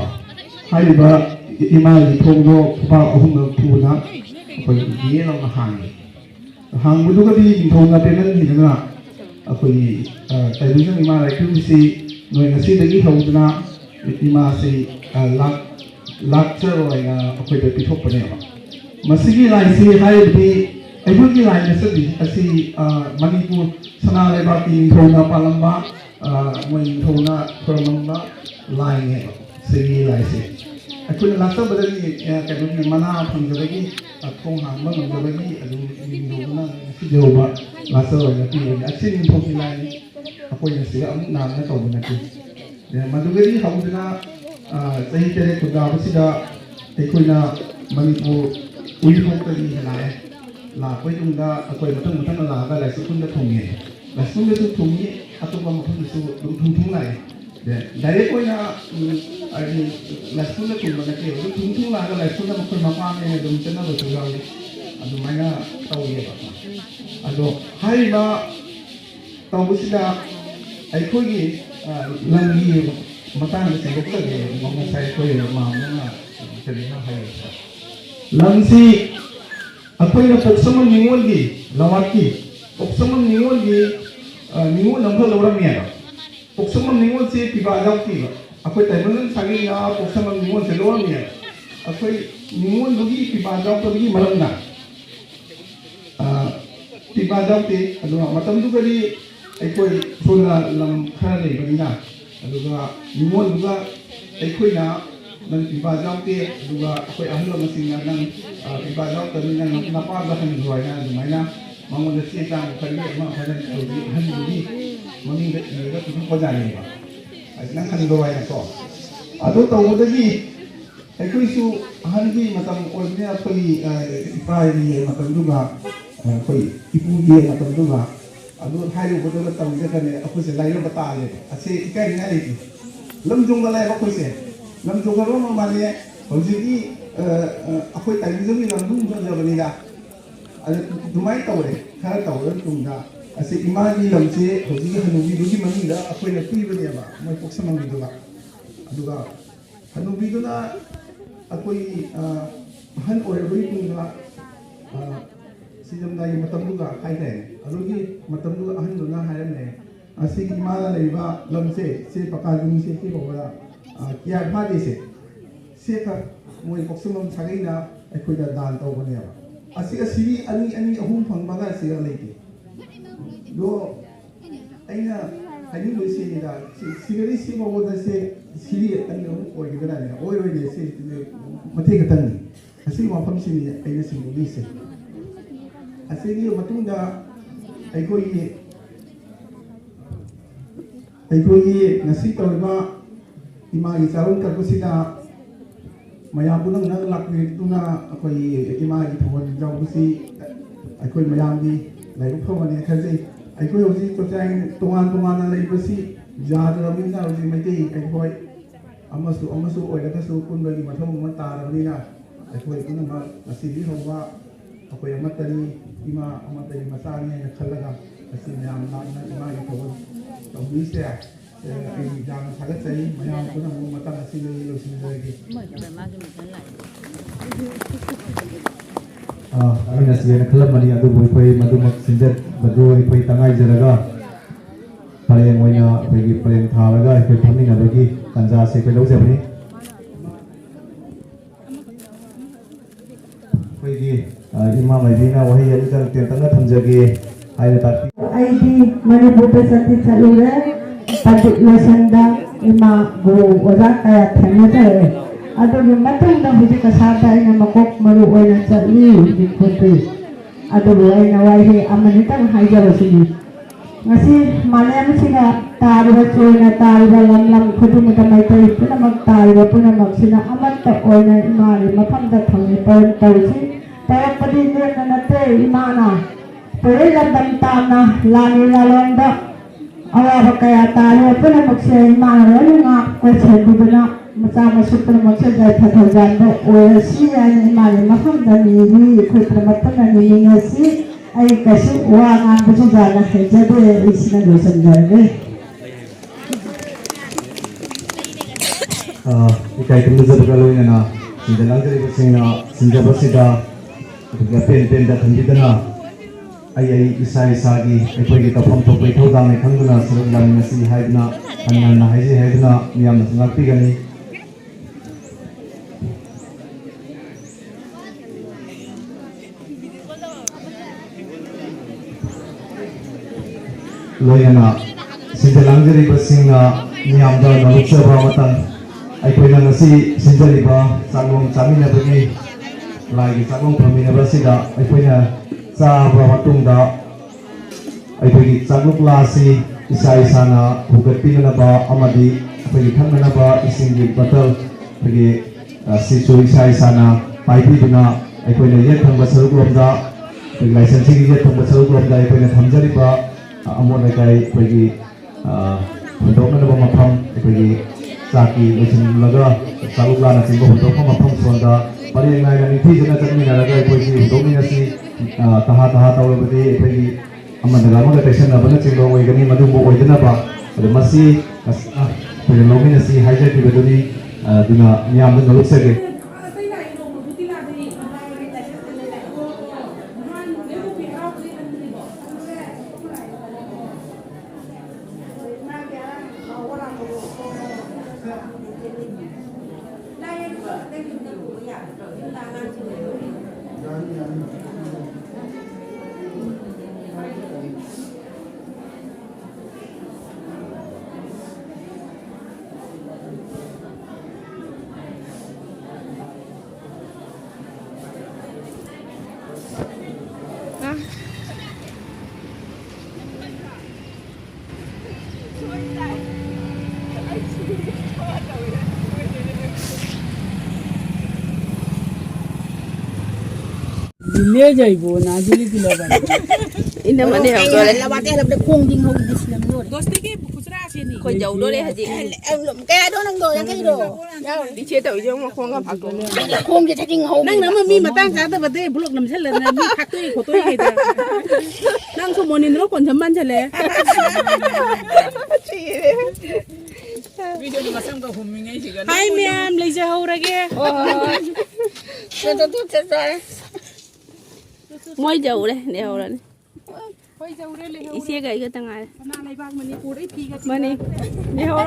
ꯍꯥꯏꯔꯤꯕ ꯏꯃꯥꯒꯤ ꯊꯣꯡꯗꯣ ꯈꯨꯄꯥꯛ 3 ꯊꯨꯅ ꯑꯩꯈꯣꯏ ꯌꯦꯜꯂꯒ ꯍꯥꯡꯉꯤ ꯍꯥꯡꯕꯗꯨꯒꯗꯤ ꯅꯤꯡꯊꯧꯅ ꯄꯦꯟꯍꯟꯈꯤꯗꯅ ꯑꯩꯈꯣꯏꯒꯤ ꯇꯥꯏꯕꯪꯖꯝ ꯏꯃꯥ ꯂꯥꯏꯈꯨꯔꯝꯕꯤꯁꯤ ꯅꯣꯏ ꯉꯁꯤꯗꯒꯤ ꯍꯧꯗꯨꯅ ꯏꯃꯥꯁꯤ ꯂꯥꯛꯆꯔꯣꯏꯅ ꯑꯩꯈꯣꯏꯗ ꯄꯤꯊꯣꯛꯄꯅꯦꯕ ꯃꯁꯤꯒꯤ ꯂꯥꯏꯁꯤ ꯍꯥꯏꯔꯕꯗꯤ ꯑꯩꯈꯣꯏꯒꯤ ꯂꯥꯏ ꯅꯠꯆꯗꯦ ꯑꯁꯤ ꯃꯅꯤꯄꯨꯔ ꯁꯅꯥ ꯂꯩꯕꯥꯛꯀꯤ ꯅꯤꯡꯊꯧꯅ ꯄꯥꯜꯂꯝꯕ ꯃꯣꯏ ꯅꯤꯡꯊꯧꯅ ꯈꯨꯔꯨꯝꯂꯝꯕ ꯂꯥꯏꯅꯦꯕ ꯁꯤꯒꯤ ꯂꯥꯏꯁꯦ ꯑꯩꯈꯣꯏꯅ ꯂꯥꯛꯆꯕꯗꯒꯤ ꯀꯩꯅꯣꯒꯤ ꯃꯅꯥ ꯐꯪꯖꯕꯒꯤ ꯊꯣꯡ ꯍꯥꯡꯕ ꯉꯝꯖꯕꯒꯤ ꯑꯗꯨꯝ ꯅꯤꯡꯊꯧꯗꯨꯅ ꯉꯁꯤꯗꯧꯕ ꯂꯥꯛꯆꯔꯣꯏꯅ ꯄꯤꯕꯅꯤ ꯑꯁꯤ ꯅꯤꯡꯊꯧꯒꯤ ꯂꯥꯏꯅꯤ ꯑꯩꯈꯣꯏꯅ ꯁꯤꯗ ꯑꯃꯨꯛ ꯅꯥꯟꯅ ꯇꯧꯕ ꯅꯠꯇꯦ ꯃꯗꯨꯗꯒꯤ ꯍꯧꯗꯨꯅ ꯆꯍꯤ 9 ꯈꯨꯟꯗꯥꯕꯁꯤꯗ ꯑꯩꯈꯣꯏꯅ ꯃꯅꯤꯄꯨꯔ ꯎꯔꯤꯄꯣꯛꯇꯒꯤ ꯂꯥꯛꯑꯦ ꯂꯥꯛꯄꯒꯤ ꯇꯨꯡꯗ ꯑꯩꯈꯣꯏ ꯃꯊꯪ ꯂꯥꯛꯑꯒ ꯂꯥꯏꯁꯨꯈꯨꯟꯗ ꯊꯨꯡꯉꯦ ꯂꯥꯏꯁꯨꯈꯨꯟꯗꯁꯨ ꯊꯨꯡꯉꯤ ꯑꯇꯣꯞꯄ ꯃꯐꯝꯗꯁꯨ ꯑꯗꯨꯝ ꯊꯨꯡ ꯂꯥꯛꯑꯦ ꯗꯥꯏꯔꯦꯛ ꯑꯣꯏꯅ ꯍꯥꯏꯗꯤ ꯂꯥꯏꯁꯨꯈꯨꯟꯗ ꯊꯨꯡꯕ ꯅꯠꯇꯦꯕ ꯑꯗꯨꯝ ꯊꯨꯡ ꯂꯥꯛꯑꯒ ꯂꯥꯏꯁꯨꯈꯨꯟꯗ ꯃꯈꯣꯏ ꯃꯄꯥꯝꯅꯦꯅ ꯑꯗꯨꯝ ꯆꯠꯅꯕꯁꯨ ꯌꯥꯎꯏ ꯑꯗꯨꯃꯥꯏꯅ ꯇꯧꯋꯦꯕ ꯑꯗꯣ ꯍꯥꯏꯔꯤꯕ ꯇꯧꯕꯁꯤꯗ ꯑꯩꯈꯣꯏꯒꯤ ꯂꯝꯒꯤ ꯃꯇꯥꯡꯗ ꯁꯦꯝꯗꯣꯛꯆꯒꯦ ꯉꯁꯥꯏ ꯑꯩꯈꯣꯏ ꯃꯥꯝꯅ ꯀꯔꯤꯅꯣ ꯍꯥꯏꯔꯤ ꯂꯝꯁꯤ ꯑꯩꯈꯣꯏꯅ ꯄꯣꯛꯁꯝꯕꯝ ꯅꯤꯉꯣꯜꯒꯤ ꯂꯋꯥꯠꯀꯤ ꯄꯣꯛꯁꯝꯕꯝ ꯅꯤꯉꯣꯜꯒꯤ ꯅꯤꯉꯣꯜ ꯑꯃꯈꯛ ꯂꯧꯔꯝꯃꯦꯕ ꯄꯣꯛꯁꯝꯕꯝ ꯅꯤꯉꯣꯜꯁꯤ ꯄꯤꯕꯥ ꯌꯥꯎꯗꯦꯕ ꯑꯩꯈꯣꯏ ꯇꯥꯏꯕꯪꯖꯝ ꯁꯥꯒꯩꯅ ꯄꯣꯛꯁꯝꯕꯝ ꯅꯤꯉꯣꯜꯁꯦ ꯂꯧꯔꯝꯃꯦꯕ ꯑꯩꯈꯣꯏ ꯅꯤꯉꯣꯜꯗꯨꯒꯤ ꯄꯤꯕꯥ ꯌꯥꯎꯗꯕꯒꯤ ꯃꯔꯝꯅ ꯄꯤꯕꯥ ꯌꯥꯎꯗꯦ ꯑꯗꯨꯒ ꯃꯇꯝꯗꯨꯒꯗꯤ ꯑꯩꯈꯣꯏ ꯁꯣꯝꯗ ꯂꯝ ꯈꯔ ꯂꯩꯕꯅꯤ나 ꯑꯗꯨꯒ ꯅꯤꯉꯣꯜꯗꯨꯒ ꯑꯩꯈꯣꯏꯅ ꯅꯪ ꯄꯤꯕꯥ ꯌꯥꯎꯗꯦ ꯑꯗꯨꯒ ꯑꯩꯈꯣꯏ ꯑꯍꯜ ꯂꯃꯟꯁꯤꯡꯅ ꯅꯪ ꯄꯤꯕꯥ ꯌꯥꯎꯗꯕꯅꯤꯅ ꯅꯪ ꯅꯄꯥꯗ ꯍꯟꯈ꯭ꯔꯣ ꯍꯥꯏꯅ ꯑꯗꯨꯃꯥꯏꯅ ꯃꯉꯣꯟꯗ ꯆꯦ ꯆꯥꯡ ꯈꯔꯤ ꯑꯃ ꯈꯔ ꯍꯧꯖꯤꯛ ꯑꯍꯟꯗꯨꯒꯤ ꯃꯃꯤꯡꯗ ꯏꯔꯒ ꯄꯤꯊꯣꯛꯄꯖꯥꯠꯅꯦꯕ ꯅꯪ ꯍꯟꯈ꯭ꯔꯣ ꯍꯥꯏꯅꯀꯣ ꯑꯗꯨ ꯇꯧꯕꯗꯒꯤ ꯑꯩꯈꯣꯏꯁꯨ ꯑꯍꯟꯒꯤ ꯃꯇꯝ ꯑꯣꯏꯕꯅꯤꯅ ꯑꯩꯈꯣꯏꯒꯤ ꯏꯄꯥꯒꯤ ꯃꯇꯝꯗꯨꯒ ꯑꯩꯈꯣꯏ ꯏꯄꯨꯒꯤ ꯃꯇꯝꯗꯨꯒ ꯑꯗꯨ ꯍꯥꯏꯔꯨꯕꯗꯨꯒ ꯇꯧꯖꯒꯅꯤ ꯑꯩꯈꯣꯏꯁꯦ ꯂꯥꯏꯔꯕ ꯇꯥꯜꯂꯦꯕ ꯑꯁꯤ ꯏꯀꯥꯏꯅꯤꯡꯉꯥꯏ ꯂꯩꯇꯦ ꯂꯝꯖꯣꯡꯗ ꯂꯩꯕ ꯑꯩꯈꯣꯏꯁꯦ ꯂꯝꯖꯣꯡꯒꯔꯣꯝ ꯃꯥꯜꯂꯦ ꯍꯧꯖꯤꯛꯀꯤ ꯑꯩꯈꯣꯏ ꯇꯥꯏꯕꯪꯖꯝꯒꯤ ꯂꯝꯗꯨꯝ ꯐꯖꯕꯅꯤꯗ ꯑꯗꯨꯃꯥꯏꯅ ꯇꯧꯔꯦ ꯈꯔ ꯇꯧꯔꯕ ꯃꯇꯨꯡꯗ ꯑꯁꯤ ꯏꯃꯥꯒꯤ ꯂꯝꯁꯦ ꯍꯧꯖꯤꯛꯀꯤ ꯍꯅꯨꯕꯤꯗꯨꯒꯤ ꯃꯅꯨꯡꯗ ꯑꯩꯈꯣꯏꯅ ꯄꯤꯕꯅꯦꯕ ꯃꯣꯏ ꯄꯣꯛꯁꯝꯕꯝꯒꯤꯗꯨꯒ ꯑꯗꯨꯒ ꯍꯅꯨꯕꯤꯗꯨꯅ ꯑꯩꯈꯣꯏꯒꯤ ꯑꯍꯟ ꯑꯣꯏꯔꯕꯒꯤ ꯇꯨꯡꯗ ꯁꯤꯖꯝꯗꯥꯏꯒꯤ ꯃꯇꯝꯗꯨꯒ ꯍꯥꯏꯇꯥꯔꯦ ꯑꯗꯨꯒꯤ ꯃꯇꯝꯗꯨꯒ ꯑꯍꯟꯗꯨꯅ ꯍꯥꯏꯔꯝꯃꯦ ꯑꯁꯤꯒꯤ ꯏꯃꯥꯅ ꯂꯩꯔꯤꯕ ꯂꯝꯁꯦ ꯁꯤ ꯄꯀꯥꯖꯨꯡꯁꯦ ꯁꯤ ꯐꯥꯎꯕꯗ ꯀꯌꯥ ꯐꯥꯗꯦꯁꯦ ꯁꯦꯈꯛ ꯃꯣꯏ ꯄꯣꯛꯁꯝꯕꯝ ꯁꯥꯒꯩꯅ ꯑꯩꯈꯣꯏꯗ ꯗꯥꯟ ꯇꯧꯕꯅꯦꯕ ꯑꯁꯤꯒꯤ ꯑꯅꯤ ꯑꯍꯨꯝ ꯐꯪꯕꯒ ꯑꯁꯤꯒ ꯂꯩꯇꯦ ꯑꯗꯣ ꯑꯩꯅ ꯍꯥꯏꯅꯤꯡꯕ ꯁꯤꯅꯤꯗ ꯁꯤꯒꯗꯤ ꯁꯤ ꯐꯥꯎꯕꯗ ꯁꯤ ꯁꯤꯔꯤ 2 ꯑꯍꯨꯝ ꯑꯣꯏꯒꯗ꯭ꯔꯥꯅꯦ ꯑꯣꯏꯔꯣꯏꯗꯦ ꯁꯤ ꯃꯇꯦꯛ ꯈꯛꯇꯪꯅꯤ ꯑꯁꯤꯒꯤ ꯋꯥꯐꯝꯁꯤꯅꯤ ꯑꯩꯅ ꯁꯤꯡꯗꯣꯛꯂꯤꯁꯦ ꯑꯁꯤꯒꯤ ꯃꯇꯨꯡꯗ ꯑꯩꯈꯣꯏꯒꯤ ꯉꯁꯤ ꯇꯧꯔꯤꯕ ꯏꯃꯥꯒꯤ ꯆꯥꯔꯣꯟ ꯀꯠꯄꯁꯤꯗ ꯃꯌꯥꯝ ꯄꯨꯝꯅꯃꯛ ꯂꯥꯛꯄꯤꯗꯨꯅ ꯑꯩꯈꯣꯏꯒꯤ ꯏꯃꯥꯒꯤ ꯊꯧꯒꯜ ꯌꯥꯎꯕꯁꯤ ꯑꯩꯈꯣꯏ ꯃꯌꯥꯝꯒꯤ ꯂꯥꯏꯕꯛ ꯐꯕꯅꯦ ꯈꯟꯖꯩ ꯑꯩꯈꯣꯏ ꯍꯧꯖꯤꯛ ꯇꯣꯉꯥꯟ ꯇꯣꯉꯥꯟꯅ ꯂꯩꯕꯁꯤ ꯌꯥꯗ꯭ꯔꯕꯅꯤꯅ ꯍꯧꯖꯤꯛ ꯃꯩꯇꯩ ꯑꯩꯈꯣꯏ ꯑꯃꯁꯨ ꯑꯣꯏꯔꯒꯁꯨ ꯄꯨꯟꯕꯒꯤ ꯃꯊꯧ ꯑꯃ ꯇꯥꯔꯕꯅꯤꯅ ꯑꯩꯈꯣꯏ ꯄꯨꯝꯅꯃꯛ ꯉꯁꯤꯗꯒꯤ ꯍꯧꯕ ꯑꯩꯈꯣꯏ ꯑꯃꯠꯇꯅꯤ ꯏꯃꯥ ꯑꯃꯠꯇꯒꯤ ꯃꯆꯥꯅꯤ ꯍꯥꯏꯅ ꯈꯜꯂꯒ ꯑꯁꯤ ꯃꯌꯥꯝ ꯂꯥꯛꯅ ꯏꯃꯥꯒꯤ ꯊꯧꯒꯜ ꯇꯧꯕꯤꯁꯦ ꯑꯩ ꯌꯥꯝꯅ ꯊꯥꯒꯠꯆꯔꯤ ꯃꯌꯥꯝ ꯄꯨꯝꯅꯃꯛ ꯃꯇꯝ ꯑꯁꯤꯗ ꯂꯣꯏꯁꯤꯟꯖꯔꯒꯦ ꯑꯩꯅ ꯁꯤꯅ ꯈꯜꯂꯝꯕꯅꯤ ꯑꯗꯨꯕꯨ ꯑꯩꯈꯣꯏ ꯃꯗꯨꯃꯛ ꯁꯤꯟꯖꯕꯗꯨ ꯑꯩꯈꯣꯏ ꯇꯉꯥꯏꯖꯔꯒ ꯄꯔꯦꯡ ꯑꯣꯏꯅ ꯑꯩꯈꯣꯏꯒꯤ ꯄꯔꯦꯡ ꯊꯥꯔꯒ ꯑꯩꯈꯣꯏ ꯐꯝꯃꯤꯟꯅꯕꯒꯤ ꯇꯥꯟꯖꯥꯁꯦ ꯑꯩꯈꯣꯏ ꯂꯧꯖꯕꯅꯤ ꯑꯩꯈꯣꯏꯒꯤ ꯏꯃꯥ ꯃꯥꯏꯕꯤꯅ ꯋꯥꯍꯩ ꯑꯅꯤꯇꯪ ꯇꯦꯟꯇꯛꯅ ꯊꯝꯖꯒꯦ ꯍꯥꯏꯅ ꯇꯥꯛꯄꯤ ꯑꯩꯗꯤ ꯃꯅꯤꯄꯨꯔꯗ ꯆꯠꯂꯨꯔꯦ ꯄꯟꯗꯤꯠ ꯂꯣꯏꯁꯪꯗ ꯏꯃꯥ ꯒꯨꯔꯨ ꯑꯣꯖꯥ ꯀꯌꯥ ꯊꯦꯡꯅꯖꯔꯦ ꯑꯗꯨꯒꯤ ꯃꯇꯨꯡꯗ ꯍꯧꯖꯤꯛ ꯑꯁꯥꯗ ꯑꯩꯅ ꯃꯀꯣꯛ ꯃꯔꯨ ꯑꯣꯏꯅ ꯆꯠꯂꯤ ꯍꯧꯖꯤꯛ ꯑꯗꯨꯕꯨ ꯑꯩꯅ ꯋꯥꯍꯩ ꯑꯃꯅꯤꯇꯪ ꯍꯥꯏꯖꯕꯁꯤꯅꯤ ngasi malam sina tariba choina tariba lam khudumata maitai punamak tariba punamak sina amatta oina imani mafamda thangi par tausi tarapadi ne nate imana perela dam tamna lani lalonda awaba kaya tariba punamak se imana lalunga ko chedubana macha masu punamak se jai thathajan do oya si ani imani mafamda ni khudumata ni ngasi ai kasi uang ang berjalan jadi isinya dosen jadi. Ikai kemudian kalau ini na sinjalan dari bersihnya sinjah bersihda juga pen dah tandidana ai isa gi ekoi kita pom to poi thau dang ekhan guna serung lang nasi haidna anna haidna miyam ngakti gani loyana sinjalangjari basingna miyamda nalukchaba matan aikoina ngasi sinjariba changom chaminabagi lagi changom phaminabasida aikoina chaba matungda aikogi changluklasi isa isana hugatpinaba amadi aikogi thanganaba isingi batal aikogi sichu isa isana paipiduna aikoina yet thangba saruklomda aikogi license gi yet thangba saruklomda aikoina thamjariba amon lekai aikogi hundoknaba mafam aikogi chaki losinlaga chaluklana chingba hundokpa mafam sonda pareng naina nithijana chakminaraga aikogi hundokminasi taha tawrabadi aikogi amanaga amaga taisanabana chingba oigani madumbo oidanaba adu masi aikogi lominasi haijakibaduni duna miyamda naluksage ले जाइबो नाजुली kilo बन इन मने हम तो lawate la de khong ding ho dis lam no दोस्ती के खुसरा से नहीं कोई जाऊ दो रे हजी lum ke do nang do yang ke do đi chế tàu chứ mà không có phạt đồ khong je thing ho nang nang mà mi mà tăng cá tao bật đây blog nằm trên lên mi phạt tôi của tôi cái đó nang số món nó còn chấm ăn chả lẽ video mà xem có hùng mình ngay chỉ cần hai mẹ lấy ra hầu ra kia mỗi dầu đây để hầu ra isia gay cái tang ai mani để hầu